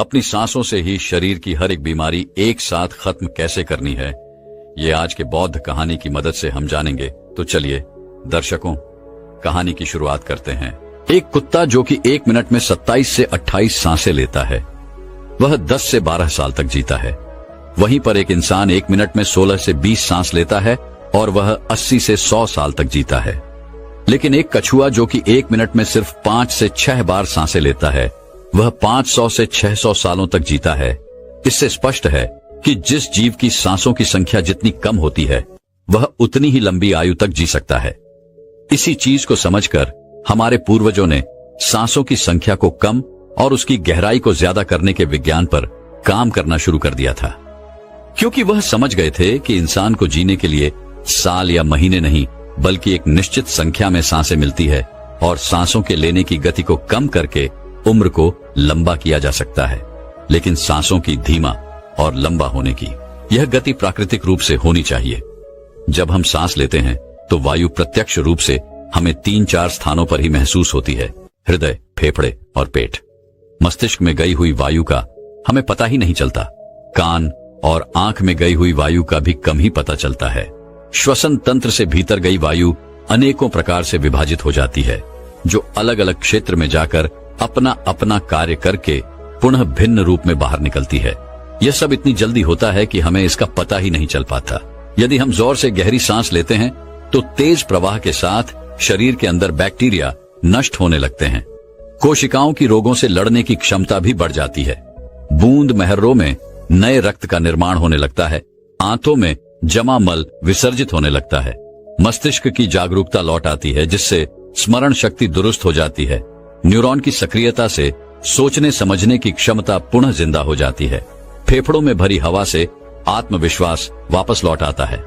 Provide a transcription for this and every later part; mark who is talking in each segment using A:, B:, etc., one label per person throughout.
A: अपनी सांसों से ही शरीर की हर एक बीमारी एक साथ खत्म कैसे करनी है, ये आज के बौद्ध कहानी की मदद से हम जानेंगे। तो चलिए दर्शकों, कहानी की शुरुआत करते हैं। एक कुत्ता जो कि 1 मिनट में 27 से 28 सांसें लेता है, वह 10 से 12 साल तक जीता है। वहीं पर एक इंसान 1 मिनट में 16 से 20 सांस लेता है और वह 80 से 100 साल तक जीता है। लेकिन एक कछुआ जो कि 1 मिनट में सिर्फ 5 से 6 बार सांसें लेता है, वह 500 से 600 सालों तक जीता है। इससे स्पष्ट है कि जिस जीव की सांसों की संख्या जितनी कम होती है, वह उतनी ही लंबी आयु तक जी सकता है। इसी चीज को समझकर हमारे पूर्वजों ने सांसों की संख्या को कम और उसकी गहराई को ज्यादा करने के विज्ञान पर काम करना शुरू कर दिया था, क्योंकि वह समझ गए थे कि इंसान को जीने के लिए साल या महीने नहीं, बल्कि एक निश्चित संख्या में सांसें मिलती है और सांसों के लेने की गति को कम करके उम्र को लंबा किया जा सकता है। लेकिन सांसों की धीमा और लंबा होने की यह गति प्राकृतिक रूप से होनी चाहिए। जब हम सांस लेते हैं तो वायु प्रत्यक्ष रूप से हमें 3-4 स्थानों पर ही महसूस होती है: हृदय, फेफड़े और पेट। मस्तिष्क में गई हुई वायु का हमें पता ही नहीं चलता। कान और आंख में गई हुई वायु का भी कम ही पता चलता है। श्वसन तंत्र से भीतर गई वायु अनेकों प्रकार से विभाजित हो जाती है, जो अलग अलग क्षेत्र में जाकर अपना अपना कार्य करके पुनः भिन्न रूप में बाहर निकलती है। यह सब इतनी जल्दी होता है कि हमें इसका पता ही नहीं चल पाता। यदि हम जोर से गहरी सांस लेते हैं तो तेज प्रवाह के साथ शरीर के अंदर बैक्टीरिया नष्ट होने लगते हैं। कोशिकाओं की रोगों से लड़ने की क्षमता भी बढ़ जाती है। बूंद महर्रों में नए रक्त का निर्माण होने लगता है। आंतों में जमा मल विसर्जित होने लगता है। मस्तिष्क की जागरूकता लौट आती है, जिससे स्मरण शक्ति दुरुस्त हो जाती है। न्यूरॉन की सक्रियता से सोचने समझने की क्षमता पुनः जिंदा हो जाती है। फेफड़ों में भरी हवा से आत्मविश्वास वापस लौट आता है।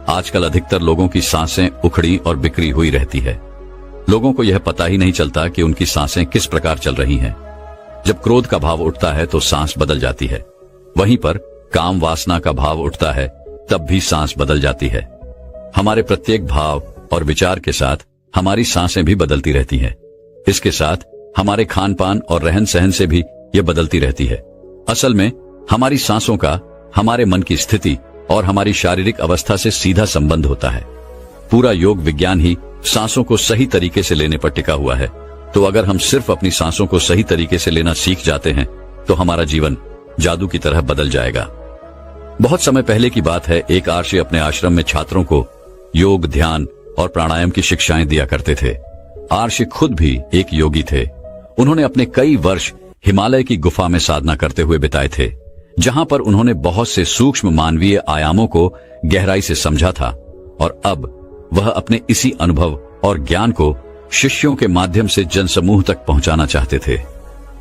A: आजकल अधिकतर लोगों की सांसें उखड़ी और बिखरी हुई रहती है। लोगों को यह पता ही नहीं चलता कि उनकी सांसें किस प्रकार चल रही हैं। जब क्रोध का भाव उठता है तो सांस बदल जाती है। वहीं पर काम वासना का भाव उठता है, तब भी सांस बदल जाती है। हमारे प्रत्येक भाव और विचार के साथ हमारी सांसें भी बदलती रहती हैं। इसके साथ हमारे खान पान और रहन सहन से भी यह बदलती रहती है। असल में हमारी सांसों का हमारे मन की स्थिति और हमारी शारीरिक अवस्था से सीधा संबंध होता है। पूरा योग विज्ञान ही सांसों को सही तरीके से लेने पर टिका हुआ है। तो अगर हम सिर्फ अपनी सांसों को सही तरीके से लेना सीख जाते हैं तो हमारा जीवन जादू की तरह बदल जाएगा। बहुत समय पहले की बात है, एक आर्षि अपने आश्रम में छात्रों को योग, ध्यान और प्राणायाम की शिक्षाएं दिया करते थे। आर्षि खुद भी एक योगी थे। उन्होंने अपने कई वर्ष हिमालय की गुफा में साधना करते हुए बिताए थे, जहां पर उन्होंने बहुत से सूक्ष्म मानवीय आयामों को गहराई से समझा था। और अब वह अपने इसी अनुभव और ज्ञान को शिष्यों के माध्यम से जनसमूह तक पहुंचाना चाहते थे।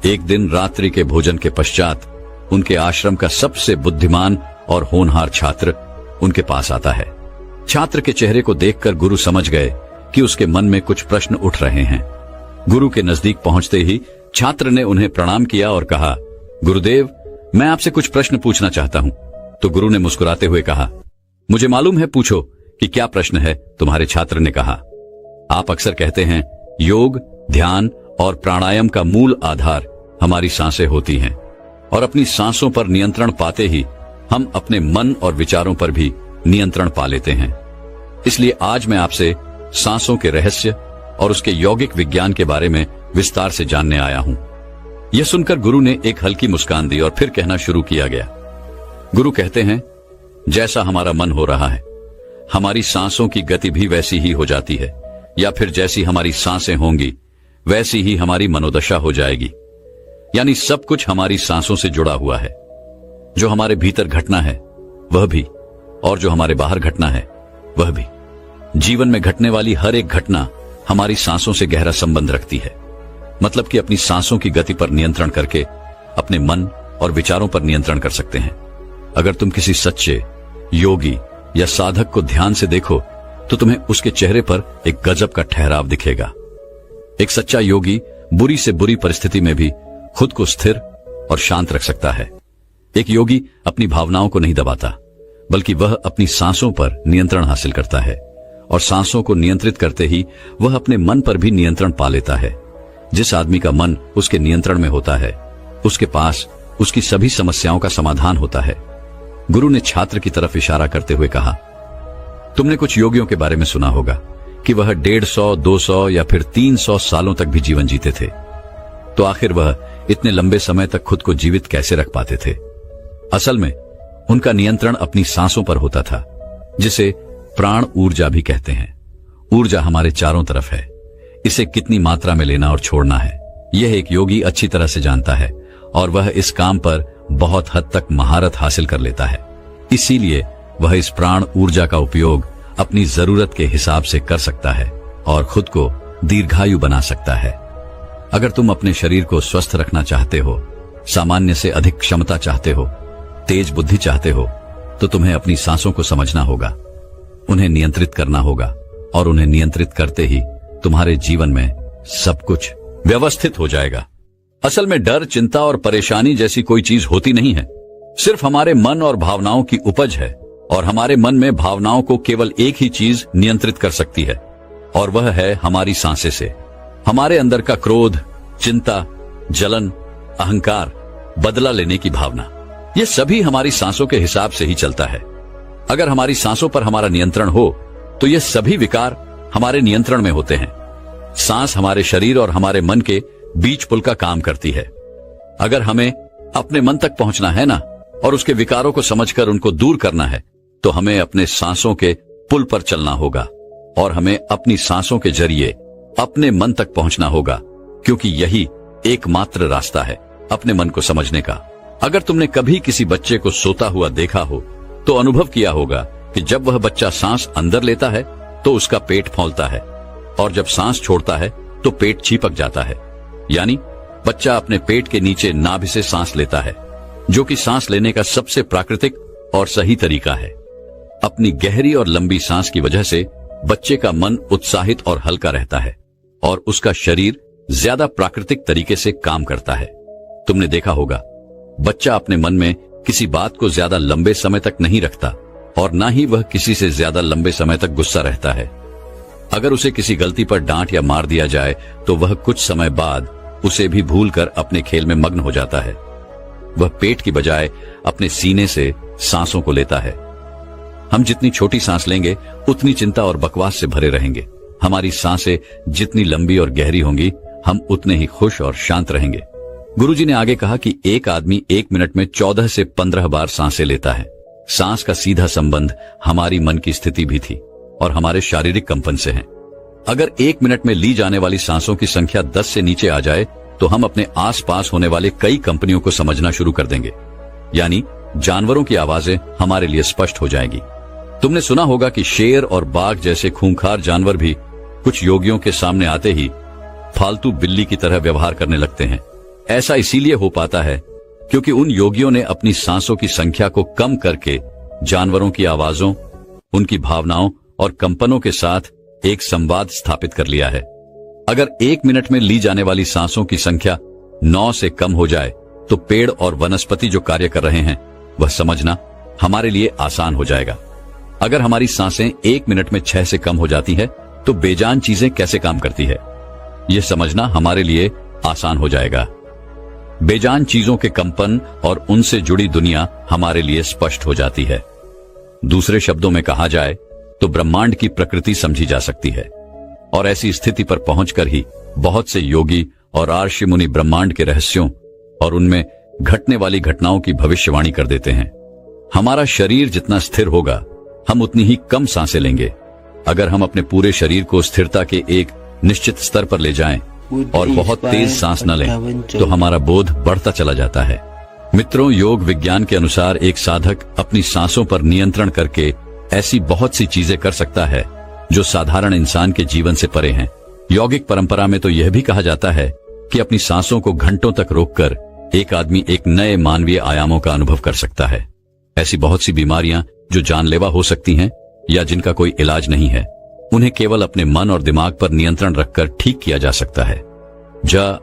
A: एक दिन रात्रि के भोजन के पश्चात उनके आश्रम का सबसे बुद्धिमान और होनहार छात्र उनके पास आता है। छात्र के चेहरे को देखकर गुरु समझ गए कि उसके मन में कुछ प्रश्न उठ रहे हैं। गुरु के नजदीक पहुंचते ही छात्र ने उन्हें प्रणाम किया और कहा, गुरुदेव, मैं आपसे कुछ प्रश्न पूछना चाहता हूं। तो गुरु ने मुस्कुराते हुए कहा, मुझे मालूम है, पूछो कि क्या प्रश्न है। तुम्हारे छात्र ने कहा, आप अक्सर कहते हैं योग, ध्यान और प्राणायाम का मूल आधार हमारी सांसें होती हैं, और अपनी सांसों पर नियंत्रण पाते ही हम अपने मन और विचारों पर भी नियंत्रण पा लेते हैं। इसलिए आज मैं आपसे सांसों के रहस्य और उसके यौगिक विज्ञान के बारे में विस्तार से जानने आया हूं। यह सुनकर गुरु ने एक हल्की मुस्कान दी और फिर कहना शुरू किया गया। गुरु कहते हैं, जैसा हमारा मन हो रहा है, हमारी सांसों की गति भी वैसी ही हो जाती है, या फिर जैसी हमारी सांसें होंगी वैसी ही हमारी मनोदशा हो जाएगी। यानी सब कुछ हमारी सांसों से जुड़ा हुआ है। जो हमारे भीतर घटना है वह भी, और जो हमारे बाहर घटना है वह भी। जीवन में घटने वाली हर एक घटना हमारी सांसों से गहरा संबंध रखती है। मतलब कि अपनी सांसों की गति पर नियंत्रण करके अपने मन और विचारों पर नियंत्रण कर सकते हैं। अगर तुम किसी सच्चे योगी या साधक को ध्यान से देखो तो तुम्हें उसके चेहरे पर एक गजब का ठहराव दिखेगा। एक सच्चा योगी बुरी से बुरी परिस्थिति में भी खुद को स्थिर और शांत रख सकता है। एक योगी अपनी भावनाओं को नहीं दबाता, बल्कि वह अपनी सांसों पर नियंत्रण हासिल करता है, और सांसों को नियंत्रित करते ही वह अपने मन पर भी नियंत्रण पा लेता है। जिस आदमी का मन उसके नियंत्रण में होता है, उसके पास उसकी सभी समस्याओं का समाधान होता है। गुरु ने छात्र की तरफ इशारा करते हुए कहा, तुमने कुछ योगियों के बारे में सुना होगा कि वह 150, 200 या फिर 300 सालों तक भी जीवन जीते थे। तो आखिर वह इतने लंबे समय तक खुद को जीवित कैसे रख पाते थे? असल में उनका नियंत्रण अपनी सांसों पर होता था, जिसे प्राण ऊर्जा भी कहते हैं। ऊर्जा हमारे चारों तरफ है, इसे कितनी मात्रा में लेना और छोड़ना है, यह एक योगी अच्छी तरह से जानता है और वह इस काम पर बहुत हद तक महारत हासिल कर लेता है। इसीलिए वह इस प्राण ऊर्जा का उपयोग अपनी जरूरत के हिसाब से कर सकता है और खुद को दीर्घायु बना सकता है। अगर तुम अपने शरीर को स्वस्थ रखना चाहते हो, सामान्य से अधिक क्षमता चाहते हो, तेज बुद्धि चाहते हो, तो तुम्हें अपनी सांसों को समझना होगा, उन्हें नियंत्रित करना होगा और उन्हें नियंत्रित करते ही तुम्हारे जीवन में सब कुछ व्यवस्थित हो जाएगा। असल में डर, चिंता और परेशानी जैसी कोई चीज होती नहीं है, सिर्फ हमारे मन और भावनाओं की उपज है। और हमारे मन में भावनाओं को केवल एक ही चीज नियंत्रित कर सकती है और वह है हमारी सांसें से। हमारे अंदर का क्रोध, चिंता, जलन, अहंकार, बदला लेने की भावना, ये सभी हमारी सांसों के हिसाब से ही चलता है। अगर हमारी सांसों पर हमारा नियंत्रण हो तो ये सभी विकार हमारे नियंत्रण में होते हैं। सांस हमारे शरीर और हमारे मन के बीच पुल का काम करती है। अगर हमें अपने मन तक पहुंचना है ना और उसके विकारों को समझकर उनको दूर करना है, तो हमें अपने सांसों के पुल पर चलना होगा और हमें अपनी सांसों के जरिए अपने मन तक पहुंचना होगा, क्योंकि यही एकमात्र रास्ता है अपने मन को समझने का। अगर तुमने कभी किसी बच्चे को सोता हुआ देखा हो तो अनुभव किया होगा कि जब वह बच्चा सांस अंदर लेता है तो उसका पेट फौलता है और जब सांस छोड़ता है तो पेट चिपक जाता है। यानी बच्चा अपने पेट के नीचे नाभि से सांस लेता है, जो कि सांस लेने का सबसे प्राकृतिक और सही तरीका है। अपनी गहरी और लंबी सांस की वजह से बच्चे का मन उत्साहित और हल्का रहता है और उसका शरीर ज्यादा प्राकृतिक तरीके से काम करता है। तुमने देखा होगा, बच्चा अपने मन में किसी बात को ज्यादा लंबे समय तक नहीं रखता और ना ही वह किसी से ज्यादा लंबे समय तक गुस्सा रहता है। अगर उसे किसी गलती पर डांट या मार दिया जाए तो वह कुछ समय बाद उसे भी भूलकर अपने खेल में मग्न हो जाता है। वह पेट की बजाय अपने सीने से सांसों को लेता है। हम जितनी छोटी सांस लेंगे उतनी चिंता और बकवास से भरे रहेंगे। हमारी सांसें जितनी लंबी और गहरी होंगी, हम उतने ही खुश और शांत रहेंगे। गुरुजी ने आगे कहा कि एक आदमी 1 मिनट में 14 से 15 बार सांसें लेता है। सांस का सीधा संबंध हमारी मन की स्थिति भी थी और हमारे शारीरिक कंपन से है। अगर 1 मिनट में ली जाने वाली सांसों की संख्या 10 से नीचे आ जाए तो हम अपने आसपास होने वाले कई कंपनियों को समझना शुरू कर देंगे, यानी जानवरों की आवाजें हमारे लिए स्पष्ट हो जाएगी। तुमने सुना होगा कि शेर और बाघ जैसे खूंखार जानवर भी कुछ योगियों के सामने आते ही फालतू बिल्ली की तरह व्यवहार करने लगते हैं। ऐसा इसीलिए हो पाता है क्योंकि उन योगियों ने अपनी सांसों की संख्या को कम करके जानवरों की आवाजों, उनकी भावनाओं और कंपनों के साथ एक संवाद स्थापित कर लिया है। अगर 1 मिनट में ली जाने वाली सांसों की संख्या 9 से कम हो जाए तो पेड़ और वनस्पति जो कार्य कर रहे हैं वह समझना हमारे लिए आसान हो जाएगा। अगर हमारी सांसें 1 मिनट में 6 से कम हो जाती है तो बेजान चीजें कैसे काम करती है, यह समझना हमारे लिए आसान हो जाएगा। बेजान चीजों के कंपन और उनसे जुड़ी दुनिया हमारे लिए स्पष्ट हो जाती है। दूसरे शब्दों में कहा जाए तो ब्रह्मांड की प्रकृति समझी जा सकती है और ऐसी स्थिति पर पहुंचकर ही बहुत से योगी और ऋषि मुनि ब्रह्मांड के रहस्यों और उनमें घटने वाली घटनाओं की भविष्यवाणी कर देते हैं। हमारा शरीर जितना स्थिर होगा, हम उतनी ही कम सांसें लेंगे। अगर हम अपने पूरे शरीर को स्थिरता के एक निश्चित स्तर पर ले जाएं और बहुत तेज सांस न लें तो हमारा बोध बढ़ता चला जाता है। मित्रों, योग विज्ञान के अनुसार एक साधक अपनी सांसों पर नियंत्रण करके ऐसी बहुत सी चीजें कर सकता है जो साधारण इंसान के जीवन से परे हैं। यौगिक परंपरा में तो यह भी कहा जाता है कि अपनी सांसों को घंटों तक रोककर एक आदमी एक नए मानवीय आयामों का अनुभव कर सकता है। ऐसी बहुत सी बीमारियां जो जानलेवा हो सकती हैं या जिनका कोई इलाज नहीं है, उन्हें केवल अपने मन और दिमाग पर नियंत्रण रखकर ठीक किया जा सकता है।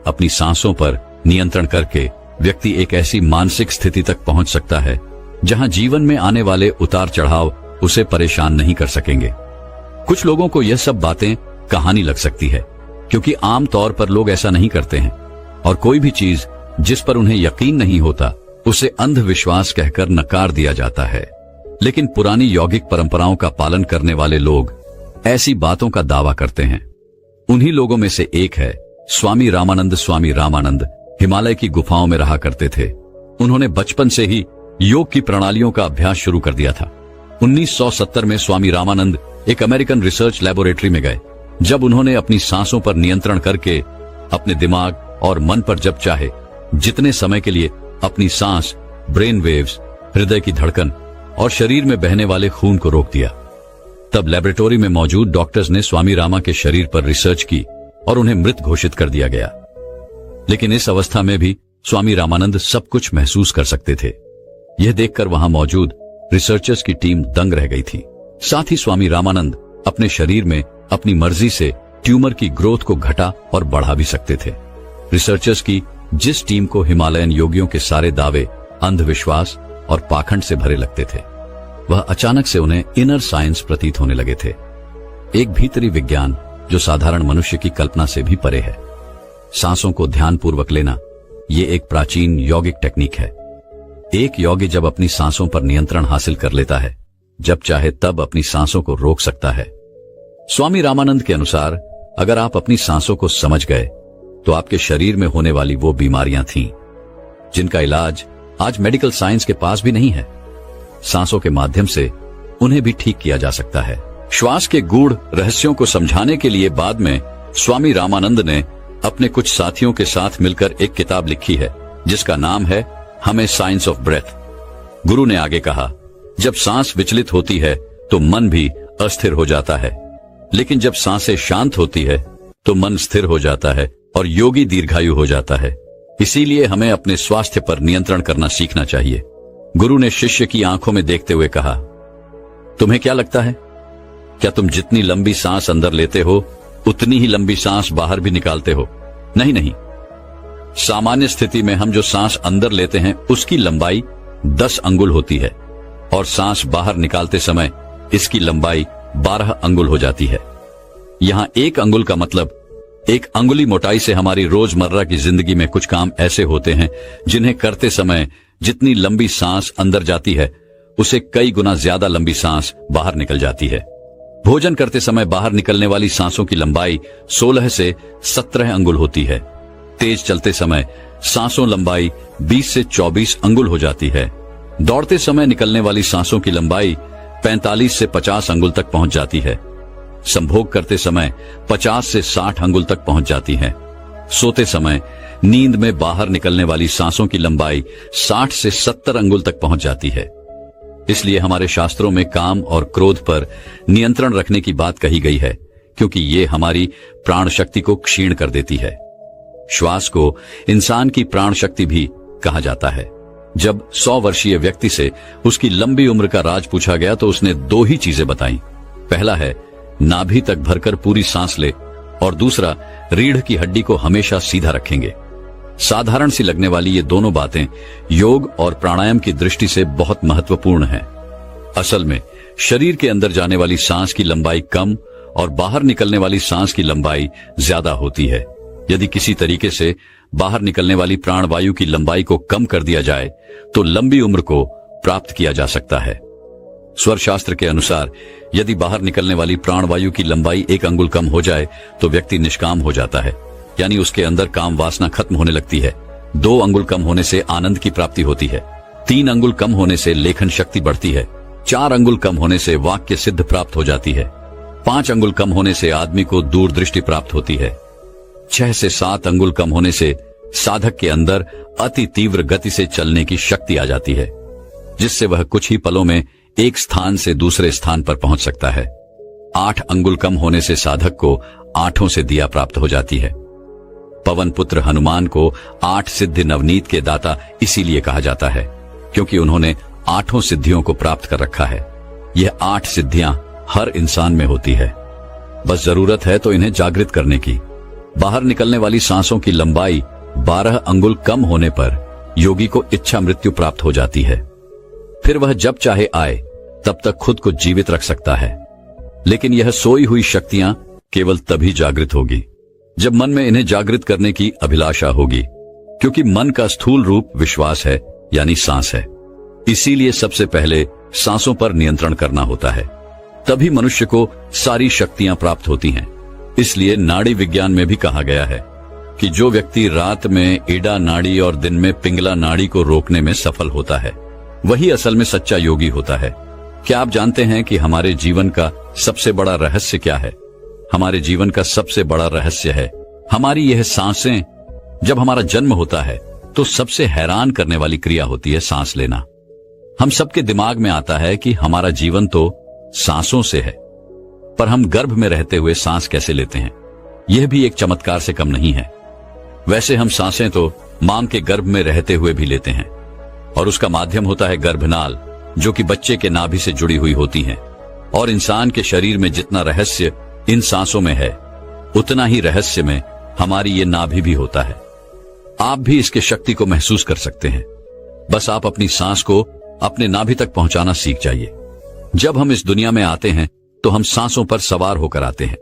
A: अपनी सांसों पर नियंत्रण करके व्यक्ति एक ऐसी मानसिक स्थिति तक पहुंच सकता है जहां जीवन में आने वाले उतार चढ़ाव उसे परेशान नहीं कर सकेंगे। कुछ लोगों को यह सब बातें कहानी लग सकती है क्योंकि आम तौर पर लोग ऐसा नहीं करते हैं और कोई भी चीज जिस पर उन्हें यकीन नहीं होता उसे अंधविश्वास कहकर नकार दिया जाता है। लेकिन पुरानी यौगिक परंपराओं का पालन करने वाले लोग ऐसी बातों का दावा करते हैं। उन्हीं लोगों में से एक है स्वामी रामानंद। स्वामी रामानंद हिमालय की गुफाओं में रहा करते थे। उन्होंने बचपन से ही योग की प्रणालियों का अभ्यास शुरू कर दिया था। 1970 में स्वामी रामानंद एक अमेरिकन रिसर्च लेबोरेटरी में गए। जब उन्होंने अपनी सांसों पर नियंत्रण करके अपने दिमाग और मन पर जब चाहे जितने समय के लिए अपनी सांस, ब्रेन वेव्स, हृदय की धड़कन और शरीर में बहने वाले खून को रोक दिया, तब लेबोरेटरी में मौजूद डॉक्टर्स ने स्वामी रामा के शरीर पर रिसर्च की और उन्हें मृत घोषित कर दिया गया। लेकिन इस अवस्था में भी स्वामी रामानंद सब कुछ महसूस कर सकते थे। यह देखकर वहां मौजूद रिसर्चर्स की टीम दंग रह गई थी। साथ ही स्वामी रामानंद अपने शरीर में अपनी मर्जी से ट्यूमर की ग्रोथ को घटा और बढ़ा भी सकते थे। रिसर्चर्स की जिस टीम को हिमालयन योगियों के सारे दावे अंधविश्वास और पाखंड से भरे लगते थे, वह अचानक से उन्हें इनर साइंस प्रतीत होने लगे थे। एक भीतरी विज्ञान जो साधारण मनुष्य की कल्पना से भी परे है। सांसों को ध्यानपूर्वक लेना, ये एक प्राचीन यौगिक टेक्निक है। एक योगी जब अपनी सांसों पर नियंत्रण हासिल कर लेता है, जब चाहे तब अपनी सांसों को रोक सकता है। स्वामी रामानंद के अनुसार अगर आप अपनी सांसों को समझ गए तो आपके शरीर में होने वाली वो बीमारियां थीं जिनका इलाज आज मेडिकल साइंस के पास भी नहीं है, सांसों के माध्यम से उन्हें भी ठीक किया जा सकता है। श्वास के गूढ़ रहस्यों को समझाने के लिए बाद में स्वामी रामानंद ने अपने कुछ साथियों के साथ मिलकर एक किताब लिखी है जिसका नाम है हमें साइंस ऑफ ब्रेथ। गुरु ने आगे कहा, जब सांस विचलित होती है तो मन भी अस्थिर हो जाता है, लेकिन जब सांसें शांत होती है तो मन स्थिर हो जाता है और योगी दीर्घायु हो जाता है। इसीलिए हमें अपने स्वास्थ्य पर नियंत्रण करना सीखना चाहिए। गुरु ने शिष्य की आंखों में देखते हुए कहा, तुम्हें क्या लगता है, क्या तुम जितनी लंबी सांस अंदर लेते हो उतनी ही लंबी सांस बाहर भी निकालते हो? नहीं नहीं, सामान्य स्थिति में हम जो सांस अंदर लेते हैं उसकी लंबाई 10 अंगुल होती है और सांस बाहर निकालते समय इसकी लंबाई 12 अंगुल हो जाती है। यहां 1 अंगुल का मतलब 1 अंगुली मोटाई से हमारी रोजमर्रा की जिंदगी में कुछ काम ऐसे होते हैं जिन्हें करते समय जितनी लंबी सांस अंदर जाती है उसे कई गुना ज्यादा लंबी सांस बाहर निकल जाती है। भोजन करते समय बाहर निकलने वाली सांसों की लंबाई 16 से 17 अंगुल होती है। तेज चलते समय सांसों लंबाई 20 से 24 अंगुल हो जाती है। दौड़ते समय निकलने वाली सांसों की लंबाई 45 से 50 अंगुल तक पहुंच जाती है। संभोग करते समय 50 से 60 अंगुल तक पहुंच जाती है। सोते समय नींद में बाहर निकलने वाली सांसों की लंबाई 60 से 70 अंगुल तक पहुंच जाती है। इसलिए हमारे शास्त्रों में काम और क्रोध पर नियंत्रण रखने की बात कही गई है, क्योंकि ये हमारी प्राण शक्ति को क्षीण कर देती है। श्वास को इंसान की प्राण शक्ति भी कहा जाता है। जब 100 वर्षीय व्यक्ति से उसकी लंबी उम्र का राज पूछा गया तो उसने 2 ही चीजें बताई। पहला है नाभि तक भरकर पूरी सांस ले और दूसरा रीढ़ की हड्डी को हमेशा सीधा रखेंगे। साधारण सी लगने वाली ये दोनों बातें योग और प्राणायाम की दृष्टि से बहुत महत्वपूर्ण हैं। असल में शरीर के अंदर जाने वाली सांस की लंबाई कम और बाहर निकलने वाली सांस की लंबाई ज्यादा होती है। यदि किसी तरीके से बाहर निकलने वाली प्राणवायु की लंबाई को कम कर दिया जाए तो लंबी उम्र को प्राप्त किया जा सकता है। स्वर शास्त्र के अनुसार यदि बाहर निकलने वाली प्राणवायु की लंबाई 1 अंगुल कम हो जाए तो व्यक्ति निष्काम हो जाता है, यानी उसके अंदर काम वासना खत्म होने लगती है। 2 अंगुल कम होने से आनंद की प्राप्ति होती है। 3 अंगुल कम होने से लेखन शक्ति बढ़ती है। 4 अंगुल कम होने से वाक्य सिद्ध प्राप्त हो जाती है। 5 अंगुल कम होने से आदमी को दूरदृष्टि प्राप्त होती है। 6 से 7 अंगुल कम होने से साधक के अंदर अति तीव्र गति से चलने की शक्ति आ जाती है, जिससे वह कुछ ही पलों में एक स्थान से दूसरे स्थान पर पहुंच सकता है। 8 अंगुल कम होने से साधक को 8 से दिया प्राप्त हो जाती है। पवन पुत्र हनुमान को 8 सिद्धि नवनीत के दाता इसीलिए कहा जाता है, क्योंकि उन्होंने 8 सिद्धियों को प्राप्त कर रखा है। यह 8 सिद्धियां हर इंसान में होती है, बस जरूरत है तो इन्हें जागृत करने की। बाहर निकलने वाली सांसों की लंबाई 12 अंगुल कम होने पर योगी को इच्छा मृत्यु प्राप्त हो जाती है। फिर वह जब चाहे आए तब तक खुद को जीवित रख सकता है। लेकिन यह सोई हुई शक्तियां केवल तभी जागृत होगी जब मन में इन्हें जागृत करने की अभिलाषा होगी, क्योंकि मन का स्थूल रूप विश्वास है, यानी सांस है। इसीलिए सबसे पहले सांसों पर नियंत्रण करना होता है, तभी मनुष्य को सारी शक्तियां प्राप्त होती हैं। इसलिए नाड़ी विज्ञान में भी कहा गया है कि जो व्यक्ति रात में ईडा नाड़ी और दिन में पिंगला नाड़ी को रोकने में सफल होता है, वही असल में सच्चा योगी होता है। क्या आप जानते हैं कि हमारे जीवन का सबसे बड़ा रहस्य क्या है? हमारे जीवन का सबसे बड़ा रहस्य है हमारी यह सांसें। जब हमारा जन्म होता है तो सबसे हैरान करने वाली क्रिया होती है सांस लेना। हम सबके दिमाग में आता है कि हमारा जीवन तो सांसों से है, पर हम गर्भ में रहते हुए सांस कैसे लेते हैं, यह भी एक चमत्कार से कम नहीं है। वैसे हम सांसें तो मां के गर्भ में रहते हुए भी लेते हैं, और उसका माध्यम होता है गर्भनाल, जो कि बच्चे के नाभि से जुड़ी हुई होती है। और इंसान के शरीर में जितना रहस्य इन सांसों में है, उतना ही रहस्य में हमारी ये नाभि भी होता है। आप भी इसके शक्ति को महसूस कर सकते हैं। बस आप अपनी सांस को अपने नाभि तक पहुंचाना सीख जाइए। जब हम इस दुनिया में आते हैं तो हम सांसों पर सवार होकर आते हैं।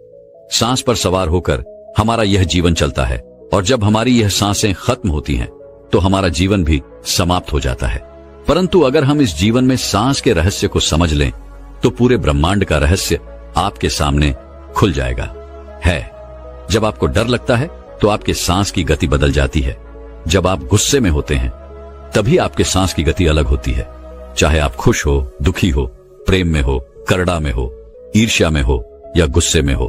A: सांस पर सवार होकर हमारा यह जीवन चलता है, और जब हमारी यह सांसें खत्म होती हैं तो हमारा जीवन भी समाप्त हो जाता है। परंतु अगर हम इस जीवन में सांस के रहस्य को समझ लें तो पूरे ब्रह्मांड का रहस्य आपके सामने खुल जाएगा। जब आपको डर लगता है तो आपके सांस की गति बदल जाती है। जब आप गुस्से में होते हैं तभी आपके सांस की गति अलग होती है। चाहे आप खुश हो, दुखी हो, प्रेम में हो, करड़ा में हो, ईर्ष्या में हो या गुस्से में हो,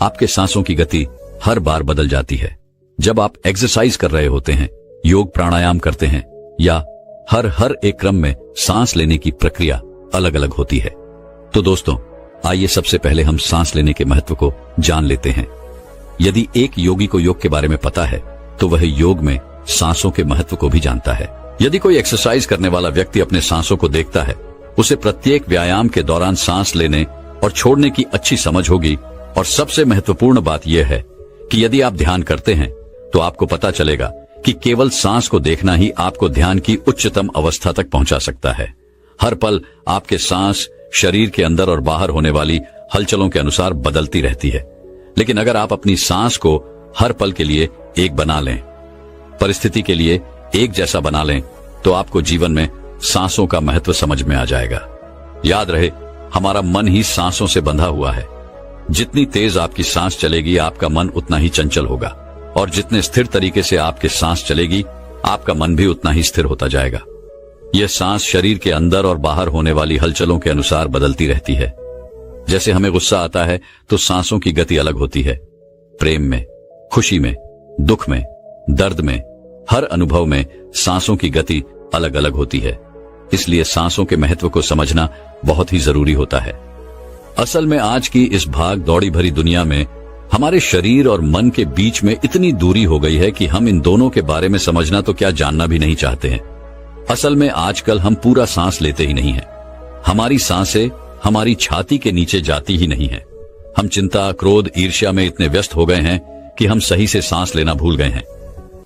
A: आपके सांसों की गति हर बार बदल जाती है। जब आप एक्सरसाइज कर रहे होते हैं, योग प्राणायाम करते हैं, या हर एक क्रम में सांस लेने की प्रक्रिया अलग अलग होती है। तो दोस्तों, आइए सबसे पहले हम सांस लेने के महत्व को जान लेते हैं। यदि एक योगी को योग के बारे में पता है तो वह योग में सांसों के महत्व को भी जानता है। यदि कोई एक्सरसाइज करने वाला व्यक्ति अपने सांसों को देखता है, उसे प्रत्येक व्यायाम के दौरान सांस लेने और छोड़ने की अच्छी समझ होगी। और सबसे महत्वपूर्ण बात यह है कि यदि आप ध्यान करते हैं तो आपको पता चलेगा कि केवल सांस को देखना ही आपको ध्यान की उच्चतम अवस्था तक पहुंचा सकता है। हर पल आपके सांस शरीर के अंदर और बाहर होने वाली हलचलों के अनुसार बदलती रहती है। लेकिन अगर आप अपनी सांस को हर पल के लिए एक बना लें, परिस्थिति के लिए एक जैसा बना लें, तो आपको जीवन में सांसों का महत्व समझ में आ जाएगा। याद रहे, हमारा मन ही सांसों से बंधा हुआ है। जितनी तेज आपकी सांस चलेगी, आपका मन उतना ही चंचल होगा, और जितने स्थिर तरीके से आपकी सांस चलेगी, आपका मन भी उतना ही स्थिर होता जाएगा। यह सांस शरीर के अंदर और बाहर होने वाली हलचलों के अनुसार बदलती रहती है। जैसे हमें गुस्सा आता है तो सांसों की गति अलग होती है। प्रेम में, खुशी में, दुख में, दर्द में, हर अनुभव में सांसों की गति अलग अलग होती है। इसलिए सांसों के महत्व को समझना बहुत ही जरूरी होता है। असल में आज की इस भाग दौड़ी भरी दुनिया में हमारे शरीर और मन के बीच में इतनी दूरी हो गई है कि हम इन दोनों के बारे में समझना तो क्या जानना भी नहीं चाहते हैं। असल में आजकल हम पूरा सांस लेते ही नहीं हैं। हमारी सांसें हमारी छाती के नीचे जाती ही नहीं है। हम चिंता, क्रोध, ईर्ष्या में इतने व्यस्त हो गए हैं कि हम सही से सांस लेना भूल गए हैं।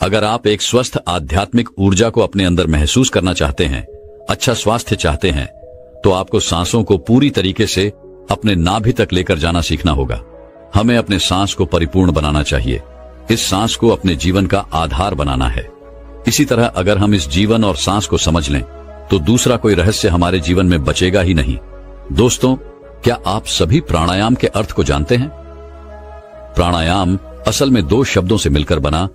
A: अगर आप एक स्वस्थ आध्यात्मिक ऊर्जा को अपने अंदर महसूस करना चाहते हैं, अच्छा स्वास्थ्य चाहते हैं, तो आपको सांसों को पूरी तरीके से अपने नाभि तक लेकर जाना सीखना होगा। हमें अपने सांस को परिपूर्ण बनाना चाहिए। इस सांस को अपने जीवन का आधार बनाना है। इसी तरह अगर हम इस जीवन और सांस को समझ लें तो दूसरा कोई रहस्य हमारे जीवन में बचेगा ही नहीं। दोस्तों, क्या आप सभी प्राणायाम के अर्थ को जानते हैं? प्राणायाम असल में दो शब्दों से मिलकर बना